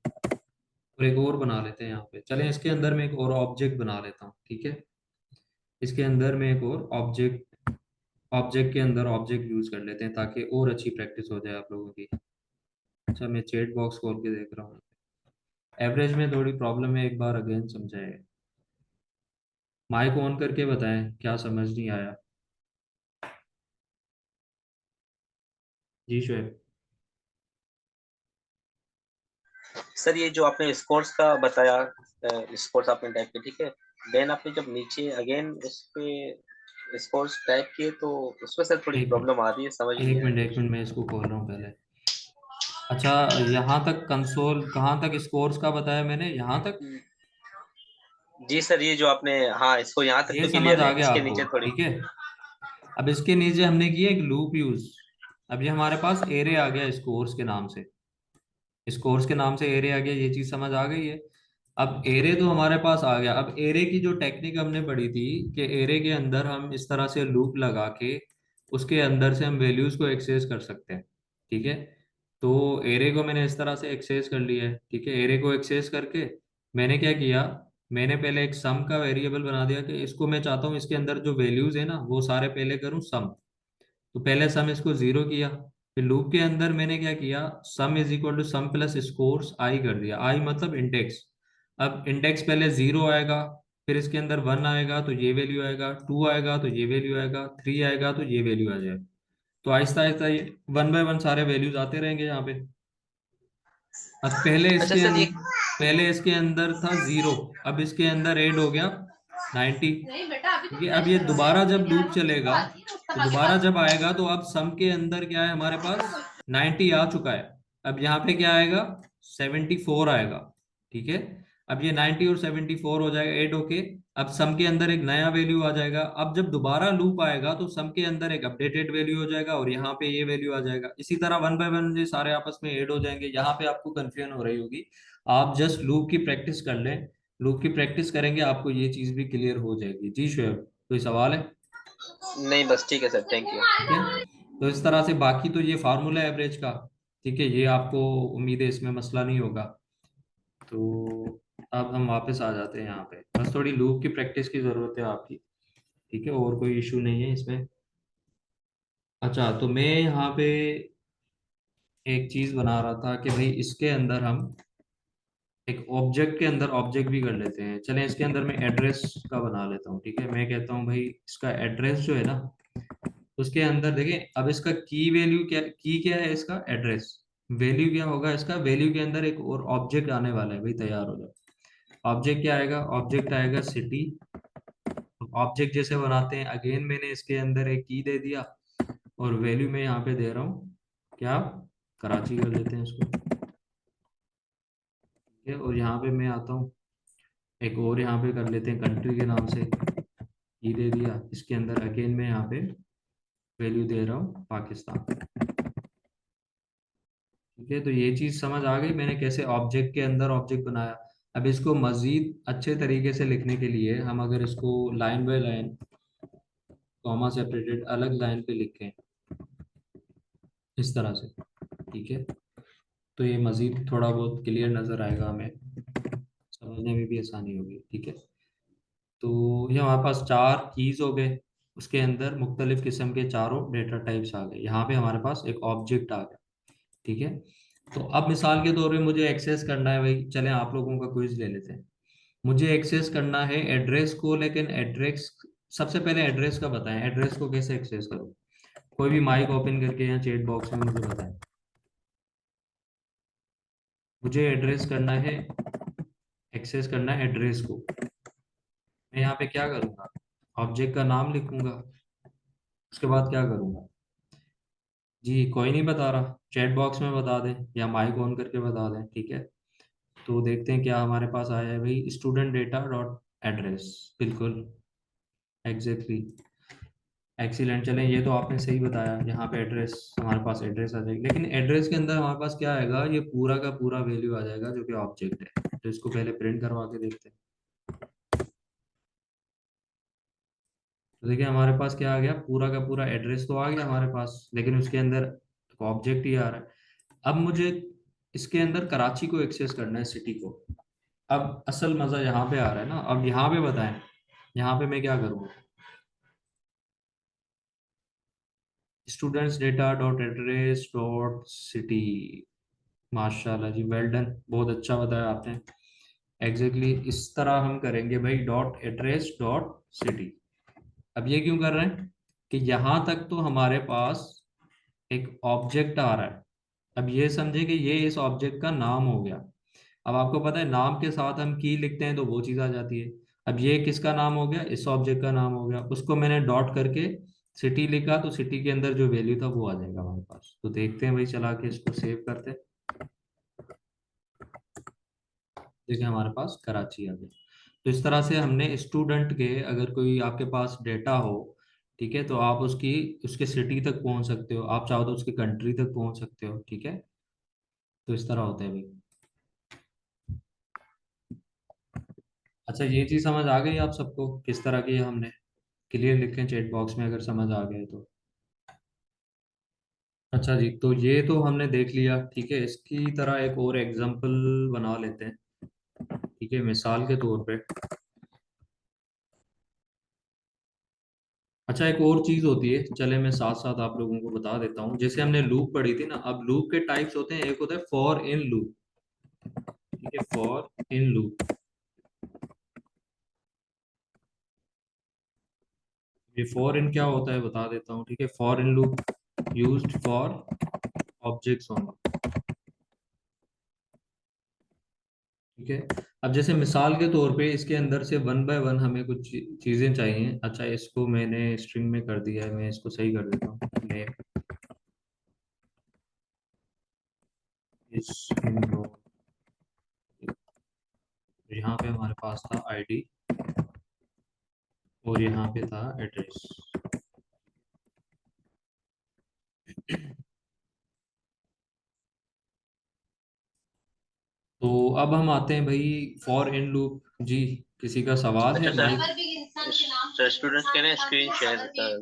और एक और बना लेते हैं यहाँ पे। चलें, इसके अंदर मैं एक और ऑब्जेक्ट बना लेता हूँ, ठीक है। इसके अंदर मैं एक और ऑब्जेक्ट, ऑब्जेक्ट के अंदर ऑब्जेक्ट यूज कर लेते हैं ताकि और अच्छी प्रैक्टिस हो जाए आप लोगों की। अच्छा, मैं चैट बॉक्स खोल के देख रहा हूँ। एवरेज में थोड़ी प्रॉब्लम है, एक बार अगेन समझाए। माइक ऑन करके बताएं क्या समझ नहीं आया। जी शुएब। सर ये जो आपने स्कोर्स का बताया, स्कोर्स आपने टाइप किए, ठीक है। देन आपने जब नीचे अगेन उस पे स्कोर्स टाइप किए तो उसमें सर थोड़ी एक प्रॉब्लम आ रही है, समझ नहीं एक आया मिनट एक कुछ। मिनट, मैं इसको खोल रहा हूँ पहले। अच्छा, यहाँ तक कंसोल कहाँ तक स्कोर्स का बताया मैंने, यहाँ तक। जी सर, ये जो आपने, हाँ इसको यहाँ तक ये तो समझ क्लियर आ है, गया इसके आपको, नीचे थोड़ी। ठीक है। अब इसके नीचे हमने किया एक लूप यूज। अब ये हमारे पास एरे आ गया स्कोर्स के नाम से, स्कोर्स के नाम से एरे आ गया, ये चीज समझ आ गई है। अब एरे तो हमारे पास आ गया। अब एरे की जो टेक्निक हमने पढ़ी थी कि एरे के अंदर हम इस तरह से लूप लगा के उसके अंदर से हम वैल्यूज को एक्सेस कर सकते हैं, ठीक है। तो एरे को मैंने इस तरह से एक्सेस कर लिया है, ठीक है। एरे को एक्सेस करके मैंने क्या किया, मैंने पहले एक सम का वेरिएबल बना दिया कि इसको मैं चाहता हूँ इसके अंदर जो वैल्यूज है ना वो सारे पहले करूँ सम। तो पहले सम इसको जीरो किया, फिर लूप के अंदर मैंने क्या किया, sum is equal to sum plus scores I कर दिया। आई मतलब इंडेक्स। अब इंडेक्स पहले जीरो आएगा, फिर इसके अंदर वन आएगा तो ये वैल्यू आएगा, टू आएगा तो ये वैल्यू आएगा, थ्री आएगा तो ये वैल्यू आ जाएगा। तो आहिस्ता आहिस्ता ये वन बाय वन सारे वैल्यूज आते रहेंगे यहाँ पे। अब अच्छा सर एक, पहले इसके अंदर था जीरो, अब इसके अंदर ऐड हो गया 90। नहीं बेटा अभी तो ठीक है, अब फ्रेश ये करवाया दोबारा है, जब मैंने लूप आज उसको चलेगा, आती है ना उसका तो आगे दोबारा बात जब करते हैं। आएगा तो अब सम के अंदर क्या है हमारे पास 90 आ चुका है। अब यहाँ पे क्या आएगा, 74 आएगा, ठीक है। अब ये 90 और 74 हो जाएगा ऐड होके। अब सम के अंदर एक नया वैल्यू आ जाएगा। अब जब दोबारा लूप आएगा तो सम के अंदर एक अपडेटेड वैल्यू हो जाएगा और यहाँ पे ये वैल्यू आ जाएगा। इसी तरह वन बाय वन ये सारे आपस में ऐड हो जाएंगे। यहाँ पे आपको कंफ्यूजन हो रही होगी, आप जस्ट लूप की प्रैक्टिस कर लें। लूप की प्रैक्टिस करेंगे आपको ये चीज भी क्लियर हो जाएगी। जी शुएब, कोई सवाल है? नहीं बस ठीक है सर, थैंक यू। ठीक है। तो इस तरह से बाकी तो ये फार्मूला है एवरेज का, ठीक है। ये आपको उम्मीद है इसमें मसला नहीं होगा। तो अब हम वापस आ जाते हैं यहाँ पे, बस थोड़ी लूप की प्रैक्टिस की ज़रूरत है आपकी, ठीक है। और कोई इशू नहीं है इसमें। अच्छा, तो मैं यहाँ पे एक चीज़ बना रहा था कि भाई इसके अंदर हम एक ऑब्जेक्ट के अंदर ऑब्जेक्ट भी कर लेते हैं। चलें, इसके अंदर मैं एड्रेस का बना लेता हूँ, ठीक है। मैं कहता हूँ भाई इसका एड्रेस जो है ना, उसके अंदर देखें, अब इसका की वैल्यू क्या, की क्या है इसका एड्रेस, वैल्यू क्या होगा इसका, वैल्यू के अंदर एक और ऑब्जेक्ट आने वाला है भाई, तैयार हो जाओ। ऑब्जेक्ट क्या आएगा, ऑब्जेक्ट आएगा सिटी। ऑब्जेक्ट जैसे बनाते हैं, अगेन मैंने इसके अंदर एक की दे दिया और वैल्यू मैं यहाँ पे दे रहा हूँ क्या, कराची कर लेते हैं इसको, ठीक है। और यहाँ पे मैं आता हूँ, एक और यहाँ पे कर लेते हैं कंट्री के नाम से, की दे दिया। इसके अंदर अगेन मैं यहाँ पे वैल्यू दे रहा हूँ पाकिस्तान। ठीक है, तो ये चीज समझ आ गई मैंने कैसे ऑब्जेक्ट के अंदर ऑब्जेक्ट बनाया। अब इसको मजीद अच्छे तरीके से लिखने के लिए हम अगर इसको line by line comma separated अलग लाइन पे लिखें इस तरह से, ठीक है, तो ये मजीद थोड़ा बहुत क्लियर नजर आएगा, हमें समझने में भी आसानी होगी। ठीक है, तो ये हमारे पास चार कीज हो गए, उसके अंदर मुख्तलिफ किस्म के चारों डेटा टाइप्स आ गए, यहाँ पे हमारे पास एक ऑब्जेक्ट आ गया। ठीक है, तो अब मिसाल के तौर पे मुझे एक्सेस करना है भाई, चलें आप लोगों का क्विज ले लेते हैं। मुझे एक्सेस करना है एड्रेस को, लेकिन एड्रेस, सबसे पहले एड्रेस का बताएं, एड्रेस को कैसे एक्सेस करूं? कोई भी माइक ओपन करके या चैट बॉक्स में मुझे बताएं। मुझे एड्रेस करना है, एक्सेस करना है एड्रेस को। मैं यहाँ पे क्या करूँगा, ऑब्जेक्ट का नाम लिखूंगा, उसके बाद क्या करूँगा? जी कोई नहीं बता रहा, चैट बॉक्स में बता दें या माइक ऑन करके बता दें। ठीक है, तो देखते हैं क्या हमारे पास आया है भाई, स्टूडेंट डेटा डॉट एड्रेस, बिल्कुल एग्जैक्टली एक्सीलेंट। चलें, ये तो आपने सही बताया, यहाँ पे एड्रेस, हमारे पास एड्रेस आ जाएगी, लेकिन एड्रेस के अंदर हमारे पास क्या आएगा, ये पूरा का पूरा वैल्यू आ जाएगा जो कि ऑब्जेक्ट है। तो इसको पहले प्रिंट करवा के देखते हैं। तो देखिए हमारे पास क्या आ गया, पूरा का पूरा एड्रेस तो आ गया हमारे पास, लेकिन उसके अंदर ऑब्जेक्ट ही आ रहा है। अब मुझे इसके अंदर कराची को एक्सेस करना है, सिटी को। अब असल मजा यहाँ पे आ रहा है ना, अब यहाँ पे बताएं, यहाँ पे मैं क्या करूँगा, students data dot address dot city. माशाल्लाह जी, वेल डन, बहुत अच्छा बताया आपने। एग्जैक्टली इस तरह हम करेंगे भाई, डॉट एड्रेस डॉट सिटी। अब ये क्यों कर रहे हैं कि यहाँ तक तो हमारे पास एक ऑब्जेक्ट आ रहा है। अब ये समझे कि ये इस ऑब्जेक्ट का नाम हो गया। अब आपको पता है नाम के साथ हम की लिखते हैं तो वो चीज़ आ जाती है। अब ये किसका नाम हो गया, इस ऑब्जेक्ट का नाम हो गया, उसको मैंने डॉट करके सिटी लिखा, तो सिटी के अंदर जो वैल्यू था वो आ जाएगा हमारे पास। तो देखते हैं भाई, चला के इसको सेव करते हैं। देखिए हमारे पास कराची आ गया। तो इस तरह से हमने स्टूडेंट के, अगर कोई आपके पास डेटा हो, ठीक है, तो आप उसकी, उसके सिटी तक पहुंच सकते हो, आप चाहो तो उसके कंट्री तक पहुंच सकते हो। ठीक है, तो इस तरह होता है भाई। अच्छा, ये चीज़ समझ आ गई आप सबको किस तरह की है हमने? क्लियर लिखें चैट बॉक्स में अगर समझ आ गए तो। अच्छा जी, तो ये तो हमने देख लिया। ठीक है, इसकी तरह एक और एग्जांपल बना लेते हैं। ठीक है, मिसाल के तौर पे, अच्छा एक और चीज होती है, चले मैं साथ साथ आप लोगों को बता देता हूँ। जैसे हमने लूप पढ़ी थी ना, अब लूप के टाइप्स होते हैं, एक होता है फॉर इन लूप। ठीक है, फॉर इन लूप, ये फॉर इन क्या होता है बता देता हूँ। ठीक है, for in loop used for objects only. ठीक है, अब जैसे मिसाल के तौर पे इसके अंदर से वन बाय वन हमें कुछ चीजें चाहिए। अच्छा, इसको मैंने स्ट्रिंग में कर दिया है, मैं इसको सही कर देता हूँ। नेम इज इन, यहाँ पे हमारे पास था आईडी और यहाँ पे था एड्रेस। तो अब हम आते हैं भाई फॉर इन लूप। जी किसी का सवाल अच्छा है? सर, माइक, स्टूडेंट्स के लिए स्क्रीन शेयर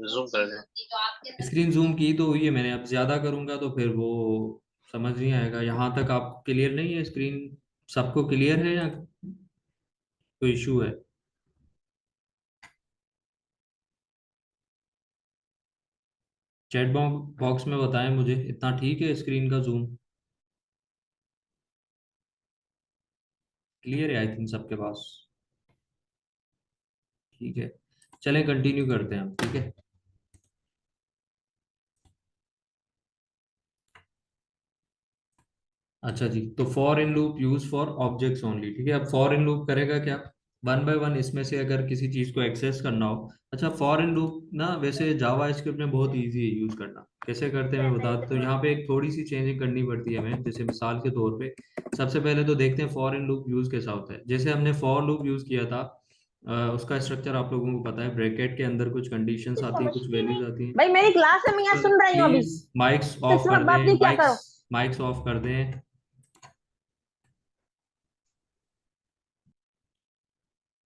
जूम कर दें। स्क्रीन जूम की तो हुई है मैंने, अब ज्यादा करूंगा तो फिर वो समझ नहीं आएगा। यहाँ तक आपको क्लियर नहीं है स्क्रीन? सबको क्लियर है या कोई इशू है? चैट बॉक्स में बताएं मुझे, इतना ठीक है स्क्रीन का जूम? क्लियर है आई थिंक सबके पास। ठीक है, चलें कंटिन्यू करते हैं हम। ठीक है, अच्छा जी, तो for in loop use for objects only. ठीक है, अब फॉर इन लूप करेगा क्या, वन बाय वन इसमें से अगर किसी चीज को एक्सेस करना हो। अच्छा, फॉर इन लूप ना वैसे जावा स्क्रिप्ट में बहुत इजी है यूज करना। कैसे करते हैं मैं बता, तो यहाँ पे एक थोड़ी सी चेंजिंग करनी पड़ती है हमें। जैसे मिसाल के तौर पे सबसे पहले तो देखते हैं फॉर इन लूप यूज कैसा होता है। जैसे हमने फॉर लूप यूज किया था, उसका स्ट्रक्चर आप लोगों को पता है, ब्रैकेट के अंदर कुछ कंडीशंस आती हैं, कुछ वैल्यूज आती हैं। भाई मेरी क्लास है, मैं यहाँ सुन रही हूँ अभी। प्लीज माइक्स तो ऑफ इसमें कर बात दें, नहीं क्या माइक्स करो। माइक्स ऑफ कर दें।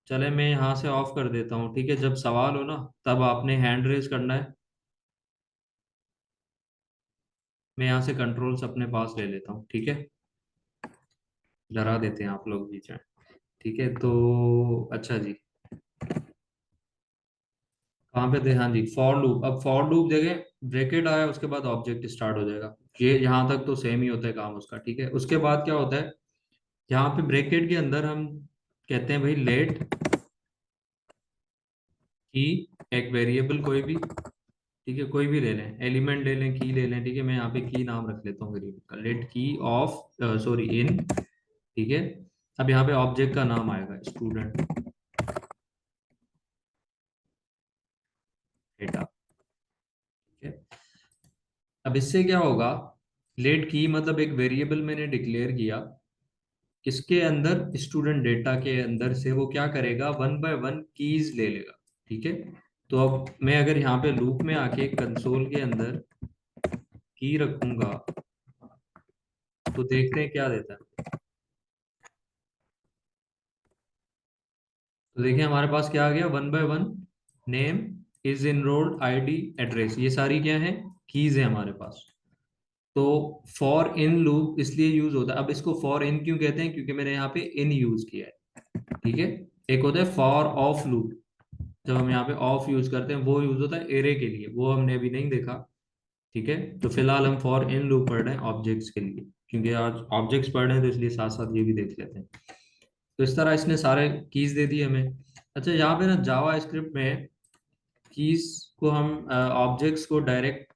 चले मैं यहाँ से ऑफ कर देता हूँ, ठीक है। जब सवाल हो ना तब आपने हैंड रेज करना है। मैं यहाँ से कंट्रोल्स अपने पास ले लेता हूँ, ठीक है। डरा देते हैं आप लोग बीच में, ठीक है। तो अच्छा जी, कहाँ पे थे? हाँ जी, फॉर लूप। अब फॉर लूप देखें, ब्रैकेट आया उसके बाद ऑब्जेक्ट स्टार्ट हो जाएगा। ये यहाँ तक तो सेम ही होता है काम उसका, ठीक है। उसके बाद क्या होता है, यहाँ पे ब्रैकेट के अंदर हम कहते हैं भाई लेट की, एक वेरिएबल कोई भी, ठीक है, कोई भी ले लें, एलिमेंट ले लें, की ले लें, ठीक है। मैं यहाँ पे की नाम रख लेता हूँ वेरिएबल का, लेट की ऑफ, सॉरी इन, ठीक है। अब यहाँ पे ऑब्जेक्ट का नाम आएगा स्टूडेंट डेटा, ठीक है। अब इससे क्या होगा, लेट की मतलब एक वेरिएबल मैंने डिक्लेयर किया, इसके अंदर स्टूडेंट डेटा के अंदर से वो क्या करेगा, वन बाय वन कीज ले लेगा, ठीक है। तो अब मैं अगर यहाँ पे लूप में आके कंसोल के अंदर की रखूंगा तो देखते हैं क्या देता है। तो देखिए हमारे पास क्या आ गया, one by one, name, is enrolled, ID, address, ये सारी क्या है, कीज है हमारे पास। तो फॉर इन लूप इसलिए यूज होता है। अब इसको फॉर इन क्यों कहते हैं, क्योंकि मैंने यहाँ पे इन यूज किया है, ठीक है। एक होता है फॉर ऑफ लूप, जब हम यहाँ पे ऑफ यूज करते हैं वो यूज होता है एरे के लिए, वो हमने अभी नहीं देखा, ठीक है। तो फिलहाल हम फॉर इन लूप पढ़ रहे हैं ऑब्जेक्ट्स के लिए, क्योंकि आज ऑब्जेक्ट्स पढ़ रहे हैं तो इसलिए साथ साथ ये भी देख लेते हैं। तो इस तरह इसने सारे कीज दे दिए हमें। अच्छा, यहाँ पे ना जावा स्क्रिप्ट में कीज को हम ऑब्जेक्ट्स को डायरेक्ट,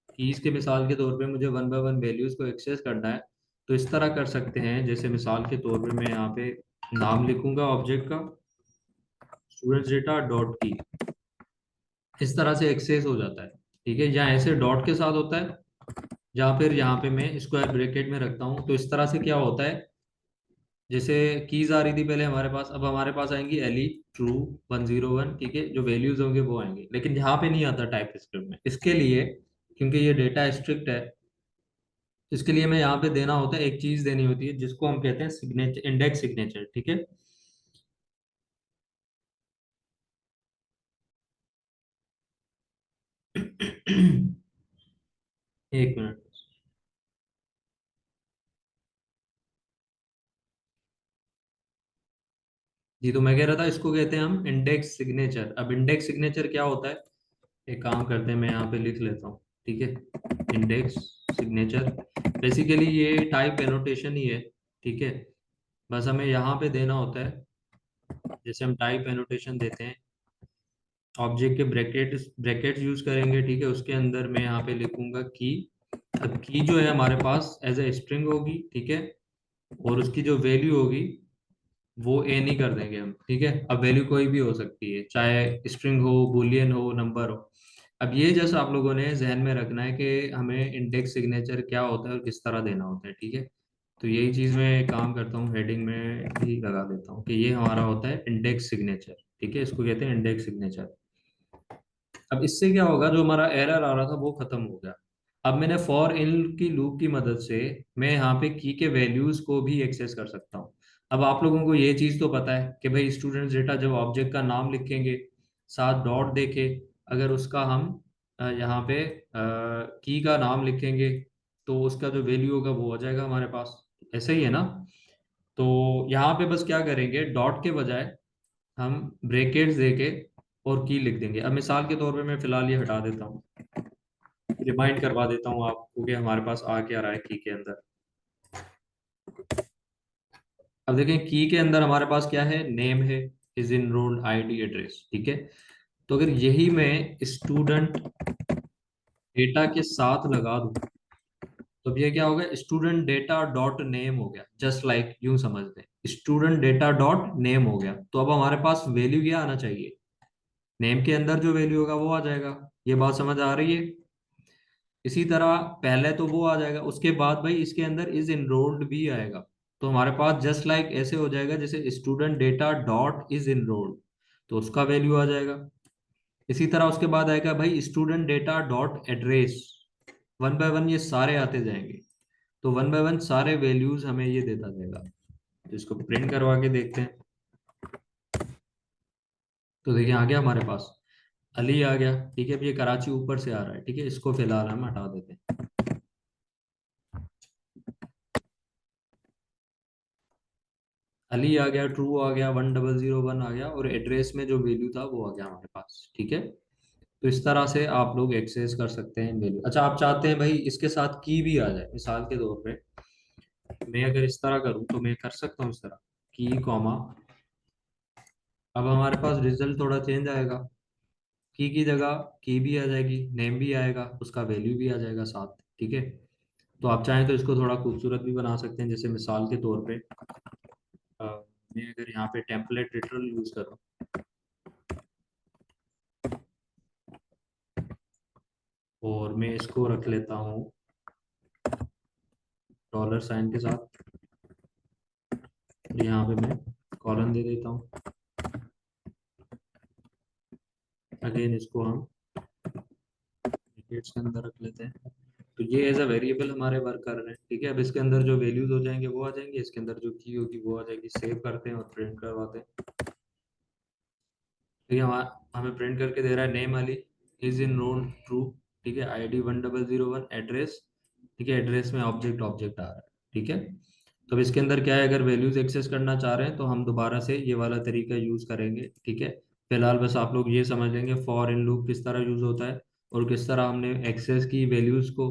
कीज के मिसाल के तौर पे मुझे वन बाय वन वैल्यूज को एक्सेस करना है, तो इस तरह कर सकते हैं। जैसे मिसाल के तौर पे मैं यहाँ पे नाम लिखूंगा ऑब्जेक्ट का, स्टूडेंट्स डेटा डॉट की, इस तरह से एक्सेस हो जाता है, ठीक है। या ऐसे डॉट के साथ होता है, या फिर यहाँ पे मैं स्क्वायर ब्रैकेट में रखता हूँ, तो इस तरह से क्या होता है, जैसे कीज आ रही थी पहले हमारे पास, अब हमारे पास आएंगी एली, ट्रू, 101, ठीक है। जो वैल्यूज होंगे वो आएंगे, लेकिन यहाँ पे नहीं आता टाइप स्क्रिप्ट में। इसके लिए, क्योंकि ये डेटा स्ट्रिक्ट है, इसके लिए मैं यहाँ पे देना होता है, एक चीज देनी होती है जिसको हम कहते हैं सिग्नेचर, इंडेक्स सिग्नेचर, ठीक है। एक मिनट जी। तो मैं कह रहा था इसको कहते हैं हम इंडेक्स सिग्नेचर। अब इंडेक्स सिग्नेचर क्या होता है, एक काम करते हैं, मैं यहाँ पे लिख लेता हूँ, ठीक है। इंडेक्स सिग्नेचर बेसिकली ये टाइप एनोटेशन ही है, ठीक है। बस हमें यहाँ पे देना होता है, जैसे हम टाइप एनोटेशन देते हैं, ऑब्जेक्ट के ब्रैकेट्स यूज करेंगे, ठीक है। उसके अंदर मैं यहाँ पे लिखूंगा की। अब की जो है हमारे पास एज ए स्ट्रिंग होगी, ठीक है। और उसकी जो वैल्यू होगी वो ए नहीं कर देंगे हम, ठीक है। अब वैल्यू कोई भी हो सकती है, चाहे स्ट्रिंग हो, बुलियन हो, नंबर हो। अब ये जैसा आप लोगों ने जहन में रखना है कि हमें इंडेक्स सिग्नेचर क्या होता है और किस तरह देना होता है, ठीक है। तो यही चीज़ मैं काम करता हूँ, हेडिंग में भी लगा देता हूँ कि ये हमारा होता है इंडेक्स सिग्नेचर, ठीक है। इसको कहते हैं इंडेक्स सिग्नेचर। अब इससे क्या होगा, जो हमारा एरर आ रहा था वो खत्म हो गया। अब मैंने फॉर इन की लूप की मदद से मैं यहाँ पे की के वैल्यूज को भी एक्सेस कर सकता हूँ। अब आप लोगों को ये चीज़ तो पता है कि भाई स्टूडेंट्स डेटा जब ऑब्जेक्ट का नाम लिखेंगे, साथ डॉट देके, अगर उसका हम यहाँ पे की का नाम लिखेंगे तो उसका जो वैल्यू होगा वो आ जाएगा हमारे पास, ऐसा ही है ना। तो यहाँ पे बस क्या करेंगे, डॉट के बजाय हम ब्रेकेट्स देके और की लिख देंगे। अब मिसाल के तौर पे मैं फिलहाल ये हटा देता हूँ, रिमाइंड करवा देता हूँ आपको कि हमारे पास आ क्या रहा है की के अंदर। अब देखें की के अंदर हमारे पास क्या है, नेम है, इज इनरोल्ड, आईडी, एड्रेस, ठीक है। तो अगर यही मैं स्टूडेंट डेटा के साथ लगा दूं तो अब ये क्या हो गया, स्टूडेंट डेटा डॉट नेम हो गया, जस्ट लाइक यूं समझ लें, स्टूडेंट डेटा डॉट नेम हो गया। तो अब हमारे पास वैल्यू क्या आना चाहिए, नेम के अंदर जो वैल्यू होगा वो आ जाएगा। ये बात समझ आ रही है। इसी तरह पहले तो वो आ जाएगा, उसके बाद भाई इसके अंदर इज इनरोल्ड भी आएगा। तो हमारे पास जस्ट लाइक ऐसे हो जाएगा, जैसे student data dot is enrolled, तो उसका वैल्यू आ जाएगा। इसी तरह उसके बाद आएगा भाई student data dot address, one by one ये सारे आते जाएंगे। तो वन बाय वन सारे वैल्यूज हमें ये देता जाएगा। तो इसको प्रिंट करवा के देखते हैं। तो देखिए आ गया हमारे पास, अली आ गया, ठीक है। अब ये कराची ऊपर से आ रहा है, ठीक है, इसको फिलहाल हम हटा देते हैं। अली आ गया, ट्रू आ गया, 1001 आ गया, और एड्रेस में जो वैल्यू था वो आ गया हमारे पास, ठीक है। तो इस तरह से आप लोग एक्सेस कर सकते हैं वैल्यू। अच्छा, आप चाहते हैं भाई इसके साथ की भी आ जाए, मिसाल के तौर पे मैं अगर इस तरह करूं तो मैं कर सकता हूँ इस तरह, की कॉमा, अब हमारे पास रिजल्ट थोड़ा चेंज आएगा। की जगह की भी आ जाएगी, नेम भी आएगा, उसका वैल्यू भी आ जाएगा साथ, ठीक है। तो आप चाहें तो इसको थोड़ा खूबसूरत भी बना सकते हैं, जैसे मिसाल के तौर पे अ, मैं अगर यहाँ पे टेम्पलेट लिटरल यूज करूँ, और मैं इसको रख लेता हूँ डॉलर साइन के साथ, यहाँ पे मैं कॉलन दे देता हूँ। अगेन इसको हम ब्रैकेट्स के अंदर रख लेते हैं। तो ये एज अ वेरिएबल हमारे वर्क कर रहे हैं, ठीक है। अब इसके अंदर जो वैल्यूज हो जाएंगे वो आ जाएंगे, इसके अंदर जो की होगी वो आ जाएगी। सेव करते हैं और प्रिंट करवाते हैं। तो ये हमें प्रिंट करके दे रहा है name Ali is enrol true, ठीक है। आईडी 1001, एड्रेस, ठीक है, एड्रेस में ऑब्जेक्ट ऑब्जेक्ट आ रहा है, ठीक है। तो अब इसके अंदर क्या है, अगर वैल्यूज एक्सेस करना चाह रहे हैं तो हम दोबारा से ये वाला तरीका यूज करेंगे, ठीक है। फिलहाल बस आप लोग ये समझ लेंगे फॉर इन लूप किस तरह यूज होता है, और किस तरह हमने एक्सेस की वैल्यूज को,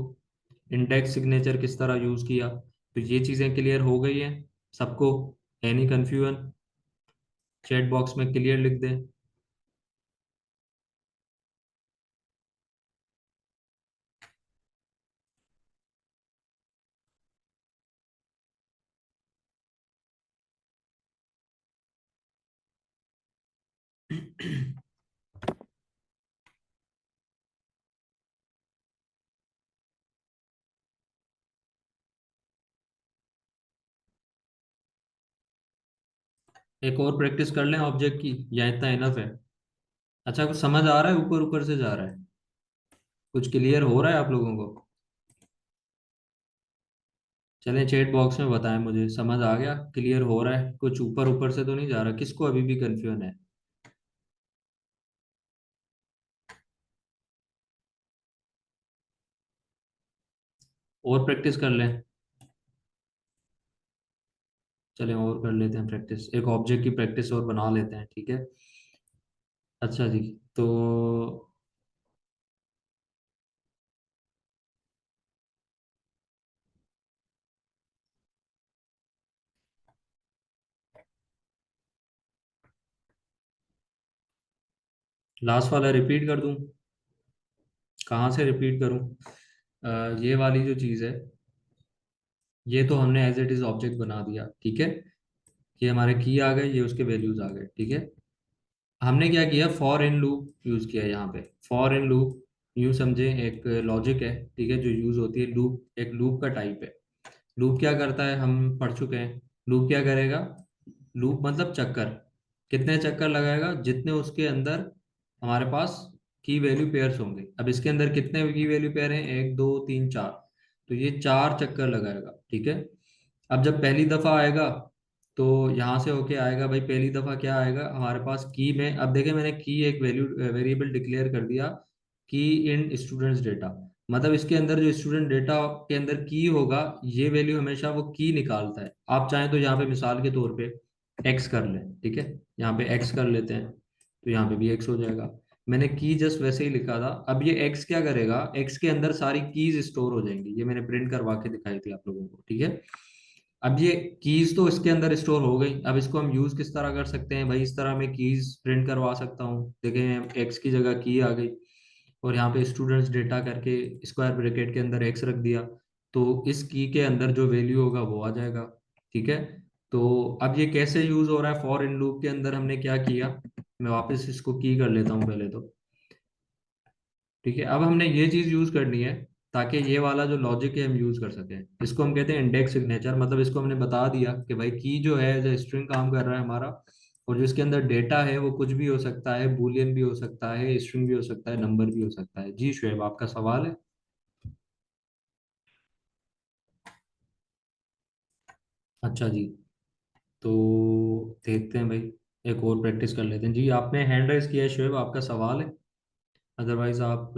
इंडेक्स सिग्नेचर किस तरह यूज किया। तो ये चीजें क्लियर हो गई हैं सबको? Any confusion? चैट बॉक्स में क्लियर लिख दें। एक और प्रैक्टिस कर लें ऑब्जेक्ट की, या इतना इनफ है? अच्छा, कुछ समझ आ रहा है? ऊपर ऊपर से जा रहा है? कुछ क्लियर हो रहा है आप लोगों को? चलें चैट बॉक्स में बताएं मुझे, समझ आ गया, क्लियर हो रहा है? कुछ ऊपर ऊपर से तो नहीं जा रहा? किसको अभी भी कंफ्यूजन है? और प्रैक्टिस कर लें? चलें और कर लेते हैं प्रैक्टिस, एक ऑब्जेक्ट की प्रैक्टिस और बना लेते हैं, ठीक है। अच्छा जी, तो लास्ट वाला रिपीट कर दूं? कहाँ से रिपीट करूं? ये वाली जो चीज़ है, ये तो हमने एज इट इज ऑब्जेक्ट बना दिया, ठीक है। ये हमारे की आ गए, ये उसके वैल्यूज आ गए, ठीक है। हमने क्या किया, फॉर इन लूप यूज किया यहाँ पे। फॉर इन लूप यूं समझे एक लॉजिक है, ठीक है, जो यूज होती है। लूप एक लूप का टाइप है। लूप क्या करता है हम पढ़ चुके हैं। लूप क्या करेगा? लूप मतलब चक्कर। कितने चक्कर लगाएगा? जितने उसके अंदर हमारे पास की वैल्यू पेयर्स होंगे। अब इसके अंदर कितने की वैल्यू पेयर हैं? एक, दो, तीन, चार। तो ये चार चक्कर लगाएगा, ठीक है। अब जब पहली दफा आएगा तो यहाँ से होके आएगा भाई, पहली दफा क्या आएगा हमारे पास की में। अब देखें, मैंने की एक वैल्यू वेरिएबल डिक्लेयर कर दिया, की इन स्टूडेंट्स डेटा। मतलब इसके अंदर जो स्टूडेंट डेटा के अंदर की होगा, ये वैल्यू हमेशा वो की निकालता है। आप चाहें तो यहाँ पे मिसाल के तौर पे एक्स कर लें, ठीक है। यहाँ पे एक्स कर लेते हैं, तो यहाँ पे भी एक्स हो जाएगा। मैंने की जस्ट वैसे ही लिखा था। अब ये एक्स क्या करेगा, एक्स के अंदर सारी कीज स्टोर हो जाएंगी। ये मैंने प्रिंट करवा के दिखाई थी आप लोगों को, ठीक है। अब ये कीज तो इसके अंदर स्टोर हो गई। अब इसको हम यूज किस तरह कर सकते हैं भाई? इस तरह मैं कीज प्रिंट करवा सकता हूँ। देखें, एक्स की जगह की आ गई, और यहाँ पे स्टूडेंट्स डेटा करके स्क्वायर ब्रैकेट के अंदर एक्स रख दिया। तो इस की के अंदर जो वैल्यू होगा वो आ जाएगा, ठीक है। तो अब ये कैसे यूज हो रहा है? फॉर इन लूप के अंदर हमने क्या किया, मैं वापस इसको की कर लेता हूँ पहले तो, ठीक है। अब हमने ये चीज यूज करनी है ताकि ये वाला जो लॉजिक है हम यूज कर सकें। इसको हम कहते हैं इंडेक्स सिग्नेचर। मतलब इसको हमने बता दिया कि भाई की जो है जो स्ट्रिंग काम कर रहा है हमारा, और जो इसके अंदर डेटा है वो कुछ भी हो सकता है, बूलियन भी हो सकता है, स्ट्रिंग भी हो सकता है, नंबर भी हो सकता है। जी शुएब, आपका सवाल है? अच्छा जी, तो देखते हैं भाई, एक और प्रैक्टिस कर लेते हैं जी। आपने हैंड राइज किया है शोएब, आपका सवाल है? अदरवाइज आप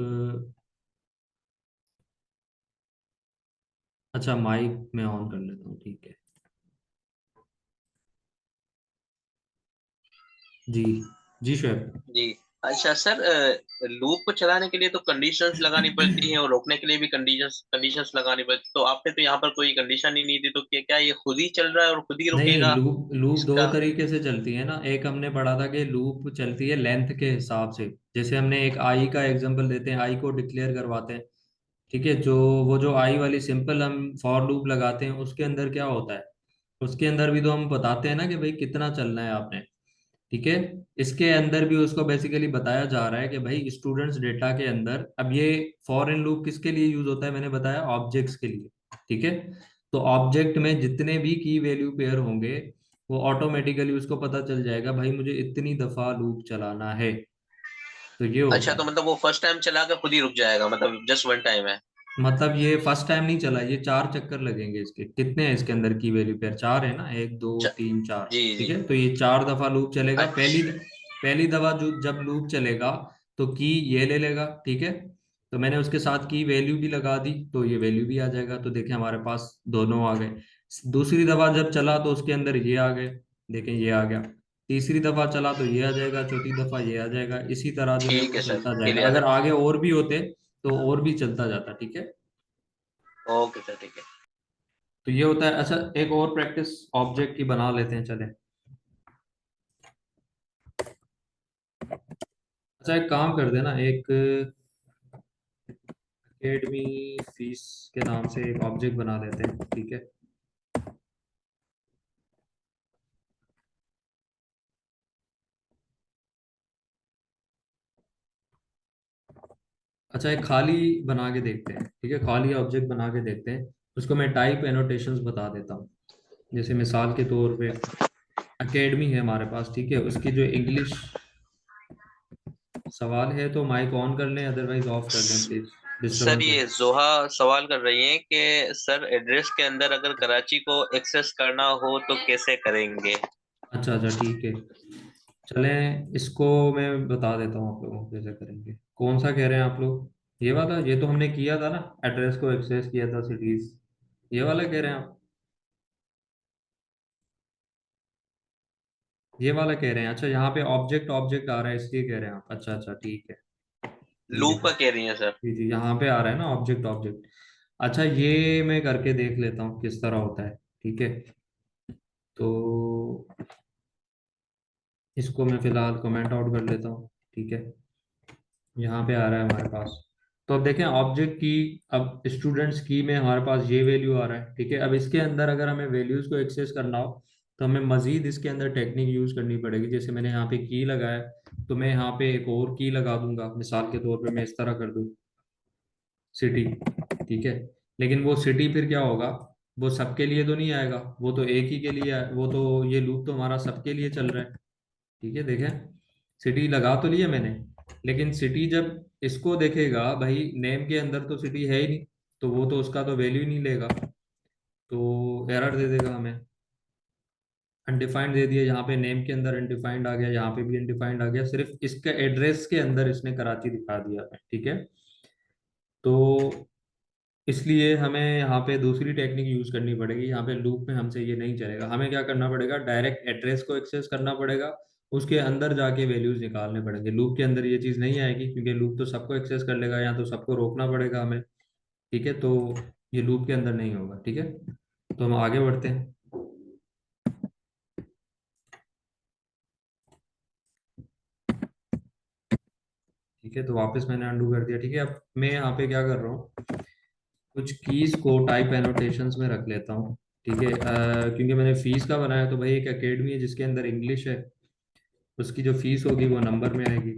अच्छा, माइक में ऑन कर लेता हूँ, ठीक है जी। जी शोएब। जी। अच्छा सर, लूप को चलाने के लिए तो कंडीशंस लगानी पड़ती हैं और रोकने के लिए भी कंडीशंस कंडीशंस लगानी पड़ती, तो आपने तो यहाँ पर कोई कंडीशन ही नहीं दी, तो क्या क्या ये खुद ही चल रहा है और खुद ही नहीं, रुकेगा लूप लूप दो इसका? तरीके से चलती है ना। एक हमने पढ़ा था कि लूप चलती है लेंथ के हिसाब से। जैसे हमने एक आई का एग्जांपल देते हैं, आई को डिक्लेयर करवाते हैं, ठीक है। जो वो जो आई वाली सिंपल हम फॉर लूप लगाते हैं, उसके अंदर क्या होता है, उसके अंदर भी तो हम बताते हैं ना कि भाई कितना चलना है आपने, ठीक है। इसके अंदर भी उसको बेसिकली बताया जा रहा है कि भाई स्टूडेंट्स डेटा के अंदर, अब ये फॉर इन लूप किसके लिए यूज होता है, मैंने बताया ऑब्जेक्ट्स के लिए, ठीक है। तो ऑब्जेक्ट में जितने भी की वैल्यू पेयर होंगे, वो ऑटोमेटिकली उसको पता चल जाएगा भाई मुझे इतनी दफा लूप चलाना है। तो ये अच्छा, होता तो है। मतलब वो फर्स्ट टाइम चला कर खुद ही रुक जाएगा, मतलब जस्ट वन टाइम है? मतलब ये फर्स्ट टाइम नहीं चला, ये चार चक्कर लगेंगे इसके। कितने हैं इसके अंदर की वैल्यू पेयर, चार है ना, एक दो च, तीन चार, जी ठीक जी। है। तो ये चार दफा लूप चलेगा। अच्छा। पहली दफा जो जब लूप चलेगा, तो की ये ले लेगा, ठीक है। तो मैंने उसके साथ की वैल्यू भी लगा दी, तो ये वैल्यू भी आ जाएगा। तो देखें हमारे पास दोनों आ गए। दूसरी दफा जब चला तो उसके अंदर ये आ गए, देखें ये आ गया। तीसरी दफा चला तो ये आ जाएगा, चौथी दफा ये आ जाएगा। इसी तरह जो है ठीक वो है सर, चलता जाएगा। क्लियर अगर है। आगे और भी होते तो और भी चलता जाता, ठीक है। ओके सर, ठीक है। तो ये होता है। अच्छा, एक और प्रैक्टिस ऑब्जेक्ट की बना लेते हैं, चले। अच्छा, एक काम कर देना, एक एकेडमी फीस के नाम से एक ऑब्जेक्ट बना लेते हैं, ठीक है। अच्छा, एक खाली बना के देखते हैं, ठीक है। खाली ऑब्जेक्ट बना के देखते हैं, उसको मैं टाइप एनोटेशंस बता देता हूँ। जैसे मिसाल के तौर पे एकेडमी है हमारे पास, ठीक है। उसकी जो इंग्लिश सवाल है, तो माइक ऑन कर लें, अदरवाइज ऑफ कर लें प्लीज, सर, डिस्टरबेंस हो। ये जोहा सवाल कर रही हैं कि सर, एड्रेस के अंदर अगर कराची को एक्सेस करना हो तो कैसे करेंगे? अच्छा अच्छा, ठीक है। चलें, इसको मैं बता देता हूँ आप लोगों को कैसे करेंगे। कौन सा कह रहे हैं आप लोग? ये वाला, ये तो हमने किया था ना, एड्रेस को एक्सेस किया था सिटीज, ये वाला कह रहे हैं आप? ये वाला कह रहे हैं? अच्छा, यहाँ पे ऑब्जेक्ट ऑब्जेक्ट आ रहा है इसलिए कह रहे हैं आप? अच्छा अच्छा, ठीक है, ठीक है। लूप का कह रही हैं सर? जी जी, यहाँ पे आ रहा है ना ऑब्जेक्ट ऑब्जेक्ट। अच्छा, ये मैं करके देख लेता हूँ किस तरह होता है, ठीक है। तो इसको मैं फिलहाल कमेंट आउट कर लेता हूँ, ठीक है। यहाँ पे आ रहा है हमारे पास। तो अब देखें ऑब्जेक्ट की, अब स्टूडेंट्स की में हमारे पास ये वैल्यू आ रहा है, ठीक है। अब इसके अंदर अगर हमें वैल्यूज को एक्सेस करना हो, तो हमें मजीद इसके अंदर टेक्निक यूज करनी पड़ेगी। जैसे मैंने यहाँ पे की लगाया, तो मैं यहाँ पे एक और की लगा दूंगा। मिसाल के तौर पे मैं इस तरह कर दूँ, सिटी, ठीक है। लेकिन वो सिटी फिर क्या होगा, वो सबके लिए तो नहीं आएगा, वो तो एक ही के लिए वो तो ये लूप तो हमारा सबके लिए चल रहा है, ठीक है। देखें, सिटी लगा तो लिया मैंने, लेकिन सिटी जब इसको देखेगा, भाई नेम के अंदर तो सिटी है ही नहीं, तो वो तो उसका तो वैल्यू ही नहीं लेगा, तो एरर दे देगा हमें। अनडिफाइंड दे दिया, यहाँ पे नेम के अंदर अनडिफाइंड आ गया, यहाँ पे भी अनडिफाइंड आ गया, सिर्फ इसके एड्रेस के अंदर इसने कराची दिखा दिया है, ठीक है। तो इसलिए हमें यहाँ पे दूसरी टेक्निक यूज करनी पड़ेगी। यहाँ पे लूप में हमसे ये नहीं चलेगा। हमें क्या करना पड़ेगा, डायरेक्ट एड्रेस को एक्सेस करना पड़ेगा, उसके अंदर जाके वैल्यूज निकालने पड़ेंगे। लूप के अंदर ये चीज़ नहीं आएगी, क्योंकि लूप तो सबको एक्सेस कर लेगा, या तो सबको रोकना पड़ेगा हमें, ठीक है। तो ये लूप के अंदर नहीं होगा, ठीक है। तो हम आगे बढ़ते हैं, ठीक है। तो वापस मैंने अंडू कर दिया, ठीक है। अब मैं यहाँ पे क्या कर रहा हूँ, कुछ कीज को टाइप एनोटेशंस में रख लेता हूँ, ठीक है। क्योंकि मैंने फीस का बनाया, तो भाई एक एकेडमी है जिसके अंदर इंग्लिश है, उसकी जो फीस होगी वो नंबर में आएगी।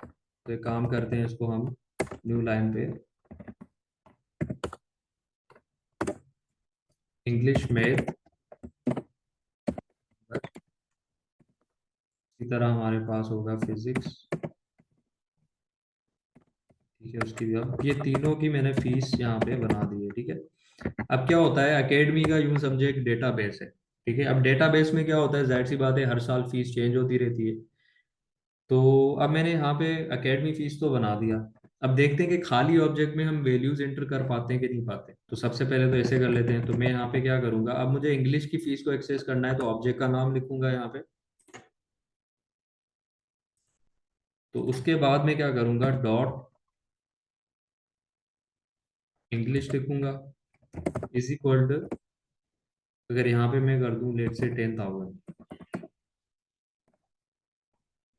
तो एक काम करते हैं, इसको हम न्यू लाइन पे इंग्लिश मैथ, इसी तरह हमारे पास होगा फिजिक्स, ठीक ठीक है, उसकी भी अब ये तीनों की मैंने फीस यहाँ पे बना दी है। ठीक है, अब क्या होता है, एकेडमी का यूं समझे एक डेटाबेस है। ठीक है, अब डेटाबेस में क्या होता है, जाहिर सी बात है हर साल फीस चेंज होती रहती है। तो अब मैंने यहाँ पे एकेडमी फीस तो बना दिया। अब देखते हैं कि खाली ऑब्जेक्ट में हम वैल्यूज एंटर कर पाते हैं कि नहीं पाते। तो सबसे पहले तो ऐसे कर लेते हैं। तो मैं यहाँ पे क्या करूंगा, अब मुझे इंग्लिश की फीस को एक्सेस करना है तो ऑब्जेक्ट का नाम लिखूंगा यहाँ पे। तो उसके बाद में क्या करूंगा, डॉट इंग्लिश लिखूंगा इज इक्वल टू, अगर यहाँ पे मैं कर दूं लेट से 10,000।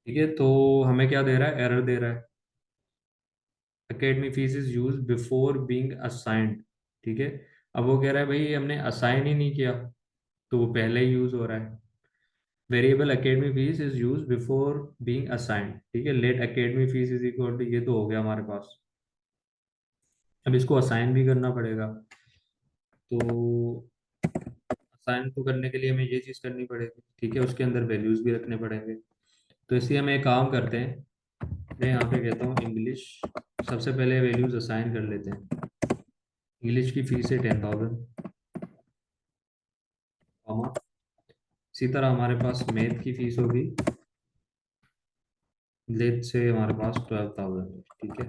ठीक है, तो हमें क्या दे रहा है, एरर दे रहा है, academy fees is use before being assigned. ठीक है, अब वो कह रहा है भाई हमने असाइन ही नहीं किया, तो वो पहले ही यूज हो रहा है। Variable academy fees is use before being assigned. ठीक है, let academy fees is equal to, ये तो हो गया हमारे पास। अब इसको असाइन भी करना पड़ेगा। तो असाइन को करने के लिए हमें ये चीज़ करनी पड़ेगी। ठीक है, उसके अंदर वैल्यूज भी रखने पड़ेंगे। तो इसलिए हम एक काम करते हैं, मैं यहाँ पे कहता हूँ इंग्लिश, सबसे पहले वैल्यूज असाइन कर लेते हैं। इंग्लिश की फीस है 10,000, कॉमा। इसी तरह हमारे पास मैथ की फीस होगी, लेट से हमारे पास 12,000। ठीक है,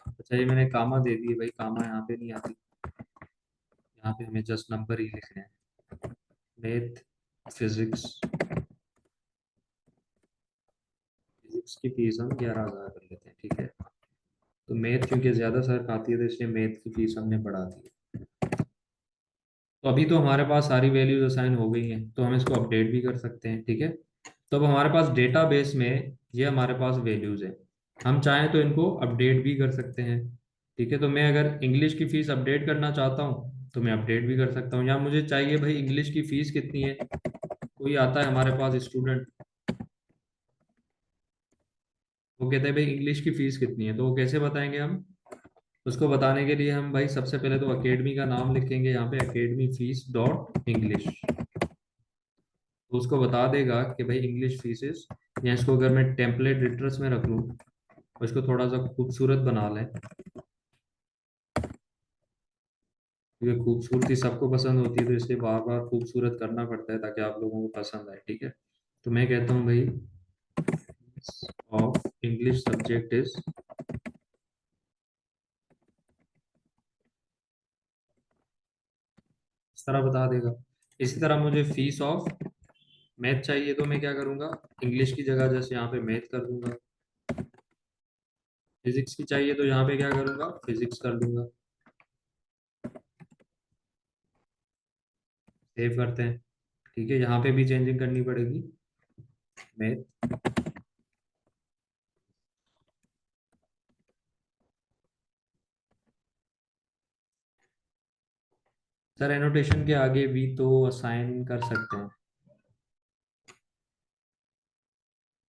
अच्छा ये मैंने कामा दे दी है भाई, कामा यहाँ पे नहीं आती, यहाँ पे हमें जस्ट नंबर ही लिखने हैं। मैथ, फिजिक्स, फिजिक्स की फीस हम 11,000 कर लेते हैं। ठीक है, तो मैथ क्योंकि ज़्यादा सर खाती है तो इसलिए मैथ की फीस हमने बढ़ा दी है। तो अभी तो हमारे पास सारी वैल्यूज असाइन हो गई हैं, तो हम इसको अपडेट भी कर सकते हैं। ठीक है, तो अब हमारे पास डेटाबेस में ये हमारे पास वैल्यूज है, हम चाहें तो इनको अपडेट भी कर सकते हैं। ठीक है, तो मैं अगर इंग्लिश की फीस अपडेट करना चाहता हूँ तो मैं अपडेट भी कर सकता हूँ, या मुझे चाहिए भाई इंग्लिश की फीस कितनी है, कोई आता है हमारे पास स्टूडेंट, वो कहते हैं भाई इंग्लिश की फीस कितनी है, तो वो कैसे बताएंगे हम, उसको बताने के लिए हम भाई सबसे पहले तो एकेडमी का नाम लिखेंगे यहाँ पे, एकेडमी फीस डॉट इंग्लिश। तो उसको बता देगा कि भाई इंग्लिश फीसेस, या इसको अगर मैं टेम्पलेट एडिटर्स में रख लूँ और इसको थोड़ा सा खूबसूरत बना लें, क्योंकि खूबसूरती सबको पसंद होती है तो इसलिए बार बार खूबसूरत करना पड़ता है ताकि आप लोगों को पसंद आए। ठीक है, तो मैं कहता हूँ भाई ऑफ इंग्लिश सब्जेक्ट इज, इस तरह बता देगा। इसी तरह मुझे फीस ऑफ मैथ चाहिए तो मैं क्या करूँगा, इंग्लिश की जगह जैसे यहाँ पे मैथ कर दूंगा। फिजिक्स की चाहिए तो यहाँ पे क्या करूँगा, फिजिक्स कर दूंगा। सेव करते हैं। ठीक है, यहाँ पे भी चेंजिंग करनी पड़ेगी, मैथ। सर एनोटेशन के आगे भी तो असाइन कर सकते हैं,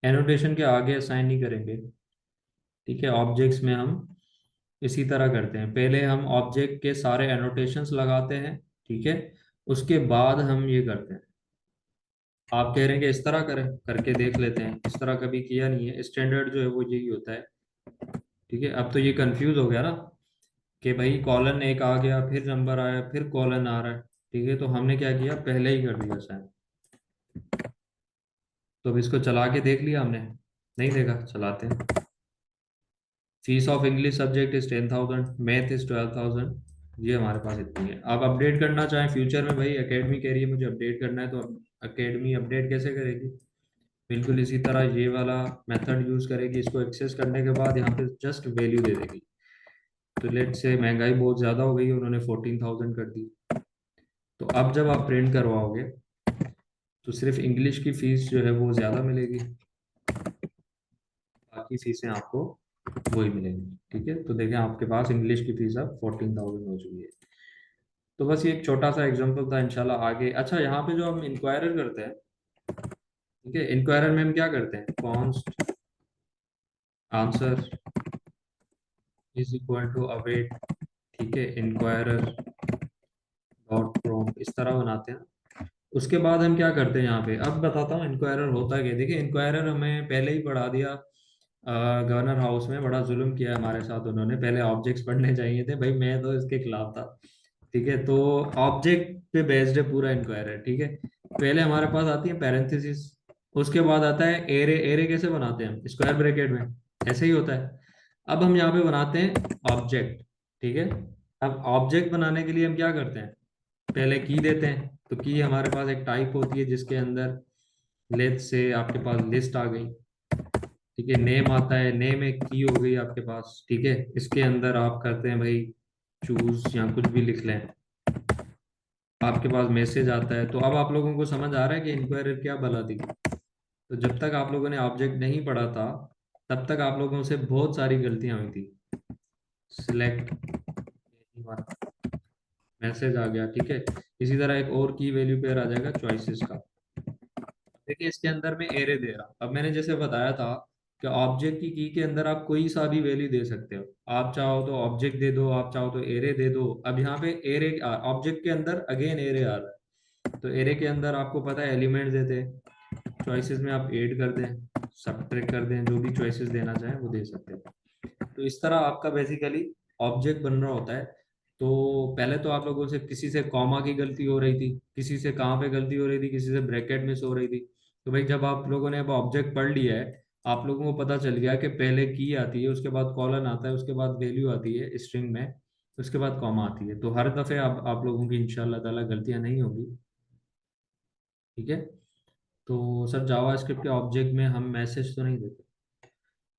एनोटेशन के आगे असाइन नहीं करेंगे। ठीक है, ऑब्जेक्ट्स में हम इसी तरह करते हैं, पहले हम ऑब्जेक्ट के सारे एनोटेशंस लगाते हैं। ठीक है, उसके बाद हम ये करते हैं। आप कह रहे हैं कि इस तरह करें, करके देख लेते हैं, इस तरह कभी किया नहीं है, स्टैंडर्ड जो है वो यही होता है। ठीक है, अब तो ये कंफ्यूज हो गया ना कि भाई कॉलन एक आ गया, फिर नंबर आया, फिर कॉलन आ रहा है। ठीक है, तो हमने क्या किया, पहले ही कर दिया साइन। तो अब इसको चला के देख लिया हमने, नहीं देखा, चलाते हैं। Fees of English subject is 10,000, math is 12,000, ये हमारे पास इतनी है। आप अपडेट करना चाहें फ्यूचर में, भाई एकेडमी कह रही है मुझे अपडेट करना है, तो एकेडमी अपडेट कैसे करेगी, बिल्कुल इसी तरह ये वाला मेथड यूज करेगी। इसको एक्सेस करने के बाद यहाँ पे जस्ट वैल्यू दे देगी। तो लेट से महंगाई बहुत ज़्यादा हो गई, उन्होंने 14,000 कर दी। तो अब जब आप प्रिंट करवाओगे तो सिर्फ इंग्लिश की फीस जो है वो ज़्यादा मिलेगी, बाकी फीसें आपको वही मिलेंगी। ठीक है, तो देखें आपके पास इंग्लिश की फीस अब 14,000 हो चुकी है। तो बस ये एक छोटा सा एग्जांपल था, इंशाल्लाह आगे। अच्छा यहाँ पे जो हम इंक्वायरर करते हैं, ठीक है, इंक्वायरर में हम क्या करते हैं, const answer is equal to await. ठीक है, इंक्वायरर डॉट फ्रॉम, इस तरह बनाते हैं। उसके बाद हम क्या करते हैं यहाँ पे, अब बताता हूँ इंक्वायरर होता क्या है। देखिए इंक्वायरर हमें पहले ही पढ़ा दिया गवर्नर हाउस में बड़ा जुल्म किया हमारे साथ उन्होंने। पहले ऑब्जेक्ट्स पढ़ने चाहिए थे भाई, मैं तो इसके खिलाफ था। ठीक है, तो ऑब्जेक्ट पे बेस्ड है पूरा इंक्वायरर। ठीक है, पहले हमारे पास आती है पैरेंथेसिस, उसके बाद आता है एरे। एरे कैसे बनाते हैं हम? स्क्वायर ब्रैकेट में, ऐसे ही होता है। अब हम यहाँ पे बनाते हैं ऑब्जेक्ट। ठीक है, अब ऑब्जेक्ट बनाने के लिए हम क्या करते हैं? पहले की देते हैं। तो की हमारे पास एक टाइप होती है जिसके अंदर लेट से आपके पास लिस्ट आ गई। ठीक है, नेम आता है, नेम एक की हो गई आपके पास। ठीक है, इसके अंदर आप करते हैं भाई चूज या कुछ भी लिख लें। आपके पास मैसेज आता है। तो अब आप लोगों को समझ आ रहा है कि इंक्वायरर क्या भला थी। तो जब तक आप लोगों ने ऑब्जेक्ट नहीं पढ़ा था, तब तक आप लोगों से बहुत सारी गलतियां हुई थी। सिलेक्ट, मैसेज आ गया। ठीक है, इसी तरह एक और की वैल्यू पेयर आ जाएगा चॉइसेस का। देखिए, इसके अंदर मैं एरे दे रहा हूँ। अब मैंने जैसे बताया था कि ऑब्जेक्ट की के अंदर आप कोई सा भी वैल्यू दे सकते हो। आप चाहो तो ऑब्जेक्ट दे दो, आप चाहो तो एरे दे दो। अब यहाँ पे एरे, ऑब्जेक्ट के अंदर अगेन एरे आ रहा है। तो एरे के अंदर आपको पता है एलिमेंट देते हैं। चॉइसेस में आप ऐड कर दें, सब्ट्रैक्ट कर दें, जो भी चॉइसेस देना चाहें वो दे सकते हैं। तो इस तरह आपका बेसिकली ऑब्जेक्ट बन रहा होता है। तो पहले तो आप लोगों से किसी से कॉमा की गलती हो रही थी, किसी से कहाँ पे गलती हो रही थी, किसी से ब्रैकेट मिस हो रही थी। तो भाई जब आप लोगों ने अब ऑब्जेक्ट पढ़ लिया है, आप लोगों को पता चल गया कि पहले की आती है, उसके बाद कॉलन आता है, उसके बाद वैल्यू आती है स्ट्रिंग में, उसके बाद कॉमा आती है। तो हर दफे आप लोगों की इंशाल्लाह ताला गलतियां नहीं होगी। ठीक है, तो सर जावा स्क्रिप्ट के ऑब्जेक्ट में हम मैसेज तो नहीं देते।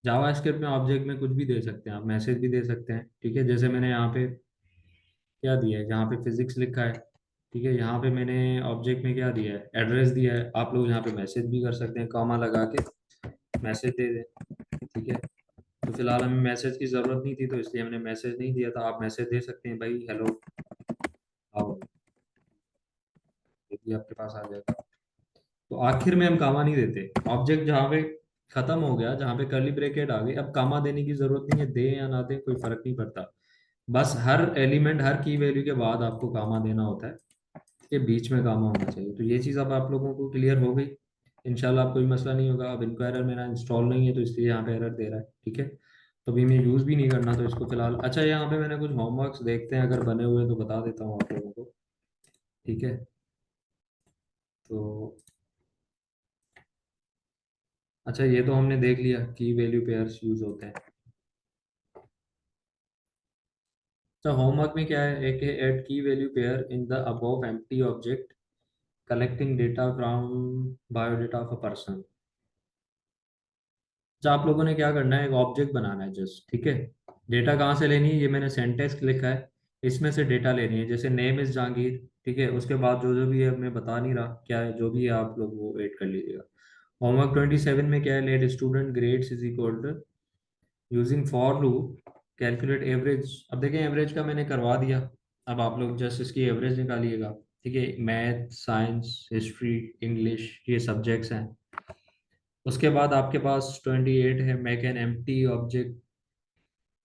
जावा स्क्रिप्ट में ऑब्जेक्ट में कुछ भी दे सकते हैं, आप मैसेज भी दे सकते हैं। ठीक है, जैसे मैंने यहाँ पे क्या दिया है, जहाँ पे फिजिक्स लिखा है। ठीक है, यहाँ पे मैंने ऑब्जेक्ट में क्या दिया है, एड्रेस दिया है। आप लोग यहाँ पे मैसेज भी कर सकते हैं, कॉमा लगा के मैसेज दे दें। ठीक है, तो फिलहाल हमें मैसेज की ज़रूरत नहीं थी, तो इसलिए हमने मैसेज नहीं दिया था। आप मैसेज दे सकते हैं भाई, हेलो आओ, ये भी आपके पास आ जाएगा। तो आखिर में हम कामा नहीं देते। ऑब्जेक्ट जहाँ पे खत्म हो गया, जहाँ पे कर्ली ब्रेकेट आ गई, अब कामा देने की जरूरत नहीं है। दे या ना दे कोई फर्क नहीं पड़ता। बस हर एलिमेंट, हर की वैल्यू के बाद आपको कामा देना होता है, के बीच में कामा होना चाहिए। तो ये चीज़ अब आप लोगों को क्लियर हो गई। इंशाल्लाह अब कोई मसला नहीं होगा। अब इंक्वायरर मेरा इंस्टॉल नहीं है, तो इसलिए यहाँ पे एरर दे रहा है। ठीक है, तो अभी मैं यूज़ भी नहीं करना तो इसको फिलहाल। अच्छा, यहाँ पे मैंने कुछ होमवर्क्स देखते हैं, अगर बने हुए तो बता देता हूँ आप लोगों को। ठीक है, तो अच्छा, ये तो हमने देख लिया की वैल्यू पेयर्स यूज होते हैं। तो होमवर्क में क्या है, एक है ऐड की value pair in the above empty object collecting data from biodata of a person. तो आप लोगों ने क्या करना है, एक ऑब्जेक्ट बनाना है जस्ट। ठीक है, डेटा कहाँ से लेनी है, ये मैंने सेंटेक्स लिखा है, इसमें से डेटा लेनी है। जैसे नेम इज जहांगीर। ठीक है, उसके बाद जो जो भी है, मैं बता नहीं रहा क्या है, जो भी है आप लोग वो ऐड कर लीजिएगा। होमवर्क 27 में क्या है, let student grades is equal to using for loop calculate average. अब देखें, एवरेज का मैंने करवा दिया। अब आप लोग जस्ट इसकी एवरेज निकालिएगा। ठीक है, मैथ, साइंस, हिस्ट्री, इंग्लिश, ये सब्जेक्ट्स हैं। उसके बाद आपके पास 28 है, make an empty object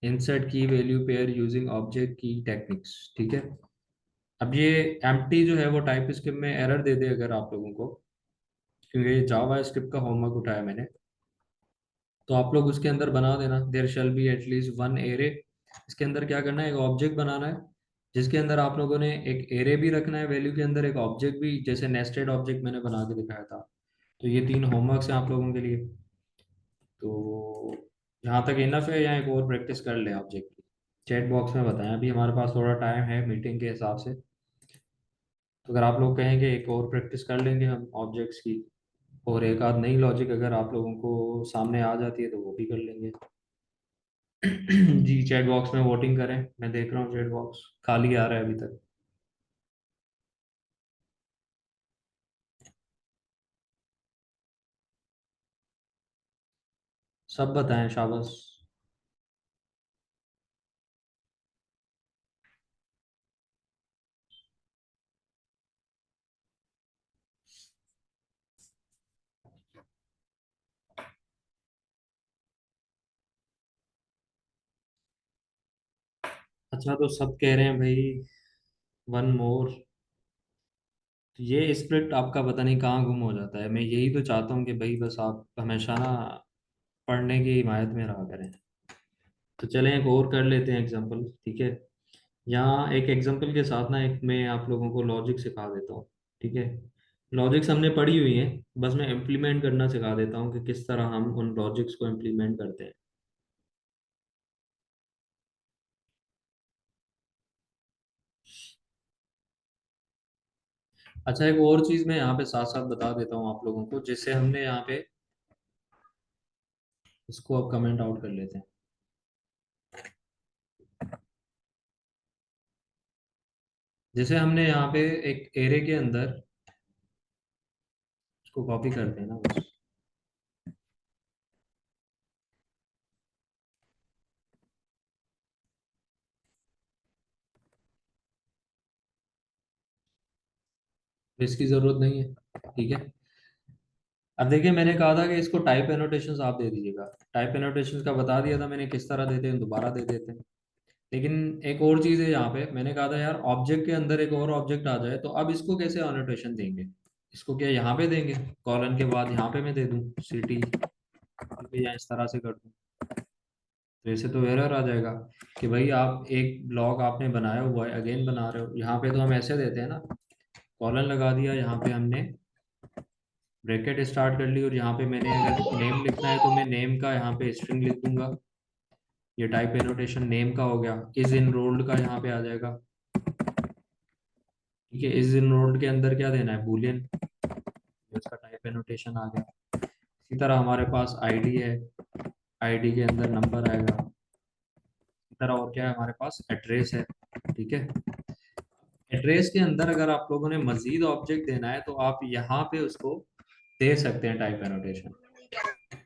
insert की वैल्यू पेयर यूजिंग ऑब्जेक्ट की टेक्निक्स। ठीक है, अब ये एम्प्टी जो है वो टाइप स्क्रिप्ट में एरर दे दे अगर आप लोगों को, क्योंकि ये जावा स्क्रिप्ट का होमवर्क उठाया मैंने। तो आप लोग उसके अंदर बना देना, there shall be at least one array. इसके अंदर क्या करना है, एक ऑब्जेक्ट बनाना है जिसके अंदर आप लोगों ने एक एरे भी रखना है वैल्यू के अंदर, एक ऑब्जेक्ट भी, जैसे नेस्टेड ऑब्जेक्ट मैंने बना के दिखाया था। तो ये 3 होमवर्क्स हैं आप लोगों के लिए। तो जहाँ तक इनफ है, यहाँ एक और प्रैक्टिस कर लें ऑब्जेक्ट की। चैट बॉक्स में बताएं, अभी हमारे पास थोड़ा टाइम है मीटिंग के हिसाब से। तो अगर आप लोग कहेंगे एक और प्रैक्टिस कर लेंगे हम ऑब्जेक्ट्स की, और एक आध नई लॉजिक अगर आप लोगों को सामने आ जाती है तो वो भी कर लेंगे। जी, चैट बॉक्स में वोटिंग करें, मैं देख रहा हूँ चैट बॉक्स खाली आ रहा है अभी तक। सब बताएं, शाबाश। अच्छा, तो सब कह रहे हैं भाई वन मोर। ये स्प्लिट आपका पता नहीं कहाँ गुम हो जाता है। मैं यही तो चाहता हूँ कि भाई बस आप हमेशा ना पढ़ने की हिमायत में रहा करें। तो चलें एक और कर लेते हैं एग्जांपल, ठीक है। यहाँ एक एग्जांपल के साथ ना एक मैं आप लोगों को लॉजिक सिखा देता हूँ, ठीक है। लॉजिक्स हमने पढ़ी हुई हैं, बस मैं इम्प्लीमेंट करना सिखा देता हूँ कि किस तरह हम उन लॉजिक्स को इम्प्लीमेंट करते हैं। अच्छा, एक और चीज़ मैं यहाँ पे साथ साथ बता देता हूँ आप लोगों को, जिससे हमने यहाँ पे इसको अब कमेंट आउट कर लेते हैं। जैसे हमने यहाँ पे एक एरे के अंदर इसको कॉपी करते हैं ना बस। तो इसकी ज़रूरत नहीं है, ठीक है। अब देखिए, मैंने कहा था कि इसको टाइप एनोटेशंस आप दे दीजिएगा। टाइप एनोटेशंस का बता दिया था मैंने किस तरह देते हैं, दोबारा दे देते हैं। लेकिन एक और चीज़ है यहाँ पे, मैंने कहा था यार ऑब्जेक्ट के अंदर एक और ऑब्जेक्ट आ जाए तो अब इसको कैसे एनोटेशन देंगे। इसको क्या यहाँ पे देंगे, कॉलन के बाद यहाँ पे मैं दे दूँ सिटी, या इस तरह से कर दूँ। तो ऐसे तो एरर आ जाएगा कि भाई आप एक ब्लॉक आपने बनाया हुआ है अगेन बना रहे हो। यहाँ पे तो हम ऐसे देते हैं ना, कॉलन लगा दिया, यहाँ पे हमने ब्रैकेट स्टार्ट कर ली, और यहाँ पे मैंने अगर नेम लिखना है तो मैं नेम का यहाँ पे स्ट्रिंग लिख दूंगा। ये टाइप एनोटेशन नेम का हो गया। इज इनरोल्ड का यहाँ पे आ जाएगा, ठीक है। इज इनरोल्ड के अंदर क्या देना है, बूलियन, इसका टाइप एनोटेशन आ गया। इसी तरह हमारे पास आईडी है, आईडी के अंदर नंबर आएगा। इसी तरह और क्या है, हमारे पास एड्रेस है, ठीक है। एड्रेस के अंदर अगर आप लोगों ने मजीद ऑब्जेक्ट देना है तो आप यहाँ पे उसको दे सकते हैं टाइप एनोटेशन।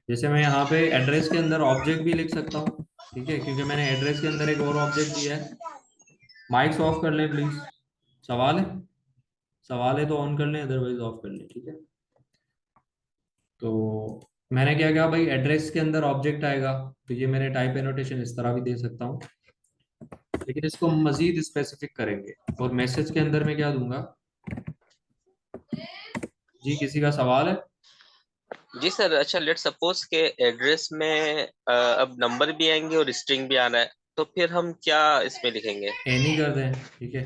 जैसे मैं यहाँ पे एड्रेस के अंदर ऑब्जेक्ट भी लिख सकता हूँ, ठीक है, क्योंकि मैंने एड्रेस के अंदर एक और ऑब्जेक्ट दिया है। माइक्स ऑफ कर लें प्लीज। सवाल है, सवाल है तो ऑन कर लें, अदरवाइज ऑफ कर लें, ठीक है। तो मैंने क्या कहा भाई, एड्रेस के अंदर ऑब्जेक्ट आएगा, तो ये मैंने टाइप एनोटेशन इस तरह भी दे सकता हूँ, लेकिन इसको मजीद स्पेसिफिक करेंगे। और मैसेज के अंदर मैं क्या दूंगा, जी किसी का सवाल है। जी सर, अच्छा लेट सपोज के एड्रेस में अब नंबर भी आएंगे और स्ट्रिंग भी आना है, तो फिर हम क्या इसमें लिखेंगे? एनी कर दें, ठीक है,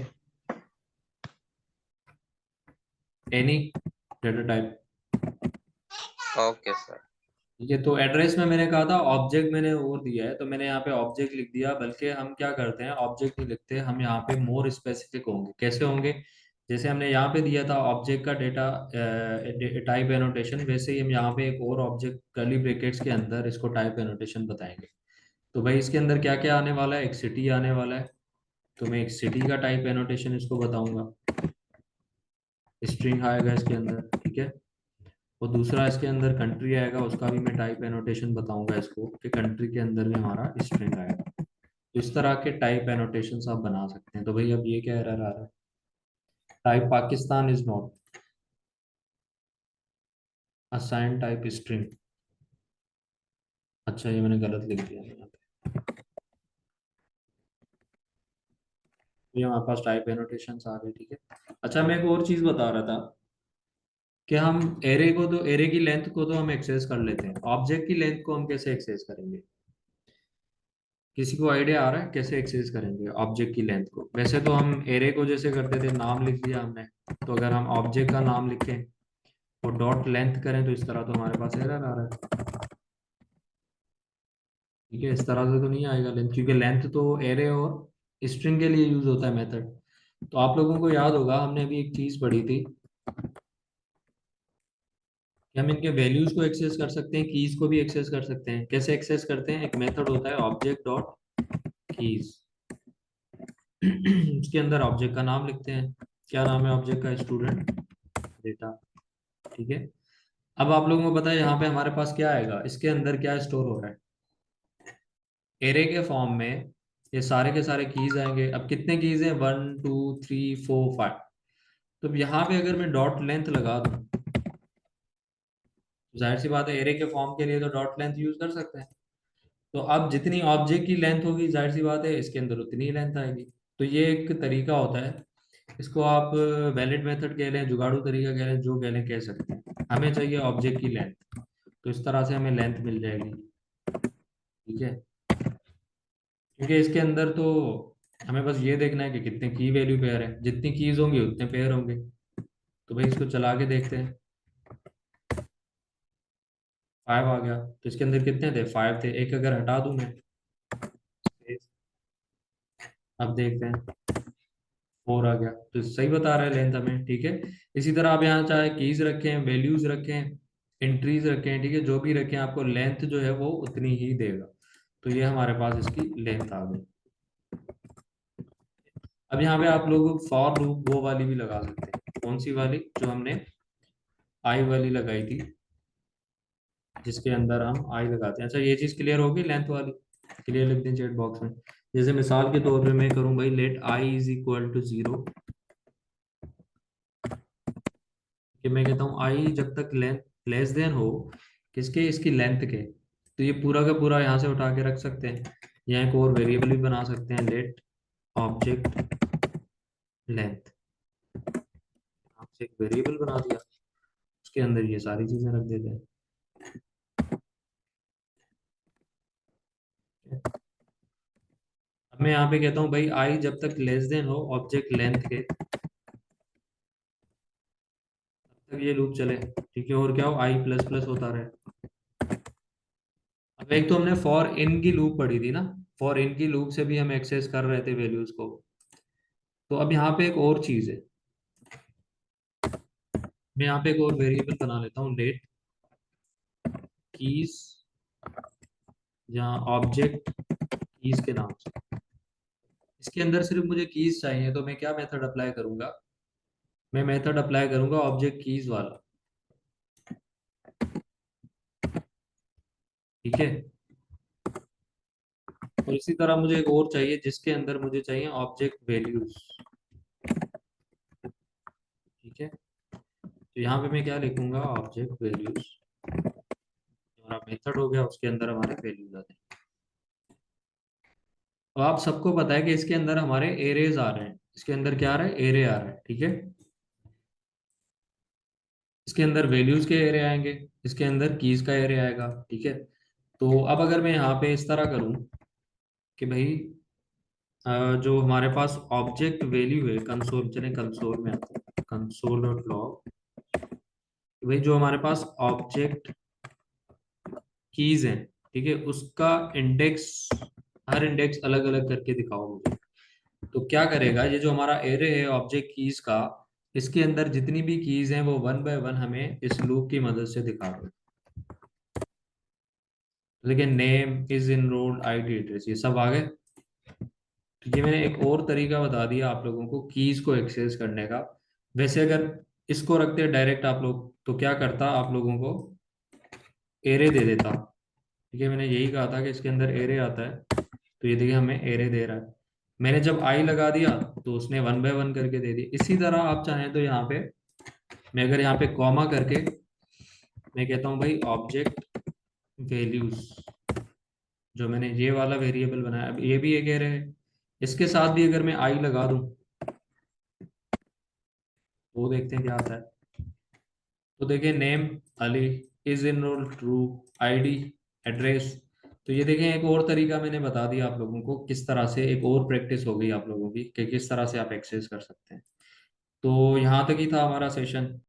any data type, okay sir. ठीक है। तो एड्रेस में मैंने कहा था ऑब्जेक्ट मैंने और दिया है, तो मैंने यहाँ पे ऑब्जेक्ट लिख दिया। बल्कि हम क्या करते हैं, ऑब्जेक्ट नहीं लिखते, हम यहाँ पे मोर स्पेसिफिक होंगे। कैसे होंगे, जैसे हमने यहाँ पे दिया था ऑब्जेक्ट का डेटा टाइप एनोटेशन, वैसे ही हम यहाँ पे एक और ऑब्जेक्ट कर्ली ब्रैकेट्स के अंदर इसको टाइप एनोटेशन बताएंगे। तो भाई इसके अंदर क्या क्या आने वाला है, एक सिटी आने वाला है, तो मैं एक सिटी का टाइप एनोटेशन इसको बताऊंगा। स्ट्रिंग आएगा इसके अंदर, ठीक है। और दूसरा इसके अंदर कंट्री आएगा, उसका भी मैं टाइप एनोटेशन बताऊंगा इसको, कि कंट्री के अंदर भी हमारा स्ट्रिंग आएगा। तो इस तरह के टाइप एनोटेशन आप बना सकते हैं। तो भाई अब ये क्या एरर आ रहा है, type Pakistan is not assign type string. अच्छा, ये मैंने गलत लिख दिया यहाँ पे। ये हमारे पास टाइप एनोटेशन आ गए, ठीक है। अच्छा, मैं एक और चीज बता रहा था कि हम एरे को, तो एरे की लेंथ को तो हम एक्सेस कर लेते हैं, ऑब्जेक्ट की लेंथ को हम कैसे एक्सेस करेंगे। किसी को आइडिया आ रहा है कैसे एक्सेस करेंगे ऑब्जेक्ट की लेंथ को। वैसे तो हम एरे को जैसे करते थे, नाम लिख दिया हमने, तो अगर हम ऑब्जेक्ट का नाम लिखें और डॉट लेंथ करें तो इस तरह तो हमारे पास एरर आ रहा है, ठीक है। इस तरह से तो नहीं आएगा लेंथ, क्योंकि लेंथ तो एरे और स्ट्रिंग के लिए यूज होता है मेथड। तो आप लोगों को याद होगा, हमने अभी एक चीज पढ़ी थी कि हम इनके वैल्यूज को एक्सेस कर सकते हैं, कीज को भी एक्सेस कर सकते हैं। कैसे एक्सेस करते हैं, एक मेथड होता है ऑब्जेक्ट डॉट कीज। उसके अंदर ऑब्जेक्ट का नाम लिखते हैं, क्या नाम है ऑब्जेक्ट का, स्टूडेंट डेटा, ठीक है। अब आप लोगों को पता है यहाँ पे हमारे पास क्या आएगा, इसके अंदर क्या स्टोर हो रहा है, एरे के फॉर्म में ये सारे के सारे कीज आएंगे। अब कितने कीज हैं, 1 2 3 4 5। तो अब यहाँ पे अगर मैं डॉट लेंथ लगा दूं, तो जाहिर सी बात है एरे के फॉर्म के लिए तो डॉट लेंथ यूज कर सकते हैं। तो अब जितनी ऑब्जेक्ट की लेंथ होगी, जाहिर सी बात है इसके अंदर उतनी ही लेंथ आएगी। तो ये एक तरीका होता है, इसको आप वैलिड मेथड कह लें, जुगाड़ू तरीका कह लें, जो कह लें कह सकते हैं। हमें चाहिए ऑब्जेक्ट की लेंथ, तो इस तरह से हमें लेंथ मिल जाएगी। ठीक है, क्योंकि इसके अंदर तो हमें बस ये देखना है कि कितने की वैल्यू पेयर है, जितनी कीज होंगी उतने पेयर होंगे। तो भाई इसको चला के देखते हैं। 5 आ गया, तो इसके अंदर कितने थे? 5 थे, एक अगर हटा दूं मैं, अब देखते हैं 4 आ गया, तो सही बता रहा है लेंथ हमें। ठीक है, इसी तरह आप यहाँ चाहे कीज रखें, वैल्यूज रखें, एंट्रीज रखें, ठीक है, जो भी रखें, आपको लेंथ जो है वो उतनी ही देगा। तो ये हमारे पास इसकी लेंथ आ गई। अब यहाँ पे आप लोग फॉर लूप वो वाली भी लगा सकते हैं। कौन सी वाली? जो हमने आई वाली लगाई थी, जिसके अंदर हम आई लगाते हैं। अच्छा, ये चीज क्लियर होगी लेंथ वाली? क्लियर लिख दें चैट बॉक्स में। जैसे मिसाल के तौर पे मैं करूं भाई, let I is equal to 0, कि मैं कहता हूँ आई जब तक लेंथ लेस देन हो किसके? इसकी लेंथ के, तो ये पूरा का पूरा यहाँ से उठा के रख सकते हैं। यहाँ एक और वेरिएबल भी बना सकते हैं, लेट ऑब्जेक्ट लेंथ। आपसे एक वेरिएबल बना दिया, उसके अंदर ये सारी चीजें रख देते हैं। अब मैं यहाँ पे कहता हूँ भाई आई जब तक लेस देन हो ऑब्जेक्ट लेंथ के, तब तक ये लूप चले। ठीक है, और क्या हो? आई प्लस प्लस होता रहे। अब एक तो हमने फॉर इन की लूप पढ़ी थी ना, फॉर इन की लूप से भी हम एक्सेस कर रहे थे वैल्यूज को। तो अब यहाँ पे एक और चीज है, मैं यहाँ पे एक और वेरिएबल बना लेता हूँ, लेट कीज, जहाँ ऑब्जेक्ट कीज के नाम से। इसके अंदर सिर्फ मुझे कीज चाहिए, तो मैं क्या मेथड अप्लाई करूंगा? मैं मेथड अप्लाई करूंगा ऑब्जेक्ट कीज वाला। ठीक है, और इसी तरह मुझे एक और चाहिए, जिसके अंदर मुझे चाहिए ऑब्जेक्ट वैल्यूज। ठीक है, तो यहाँ पे मैं क्या लिखूंगा? Object values. हमारा मेथड हो गया, उसके अंदर हमारे वैल्यूज आते हैं। तो आप सबको पता है कि इसके अंदर हमारे एरेज आ रहे हैं। इसके अंदर क्या आ रहा है? एरे आ रहा है। ठीक है, इसके अंदर वैल्यूज के एरे आएंगे, इसके अंदर कीज का एरे आएगा। ठीक है, तो अब अगर मैं यहाँ पे इस तरह करूँ कि भाई जो हमारे पास ऑब्जेक्ट वैल्यू है, कंसोल, चले कंसोल में आते हैं, कंसोल डॉट लॉग, भाई जो हमारे पास ऑब्जेक्ट कीज हैं, ठीक है, उसका इंडेक्स, हर इंडेक्स अलग अलग करके दिखाओ मुझे। तो क्या करेगा, ये जो हमारा एरे है ऑब्जेक्ट कीज का, इसके अंदर जितनी भी कीज हैं वो वन बाय वन हमें इस लूप की मदद से दिखा दो। लेकिन name is enrolled, ID, address, ये सब आ गए। तो ये मैंने एक और तरीका बता दिया आप लोगों को कीज को एक्सेस करने का। वैसे अगर इसको रखते डायरेक्ट आप लोग, तो क्या करता आप लोगों को? एरे दे देता। ठीक है, मैंने यही कहा था कि इसके अंदर एरे आता है, तो ये देखिए हमें एरे दे रहा है। मैंने जब आई लगा दिया तो उसने वन बाय वन करके दे दिया। इसी तरह आप चाहें तो यहाँ पे, मैं अगर यहाँ पे कॉमा करके मैं कहता हूँ भाई ऑब्जेक्ट वैल्यूज, जो मैंने ये वाला वेरिएबल बनाया, अब ये भी एक एरे है, इसके साथ भी अगर मैं आई लगा दूं तो देखते हैं क्या आता है। तो देखिए name Ali, is enrol true, ID, address. तो ये देखें एक और तरीका मैंने बता दिया आप लोगों को, किस तरह से, एक और प्रैक्टिस हो गई आप लोगों की कि किस तरह से आप एक्सेस कर सकते हैं। तो यहाँ तक ही था हमारा सेशन।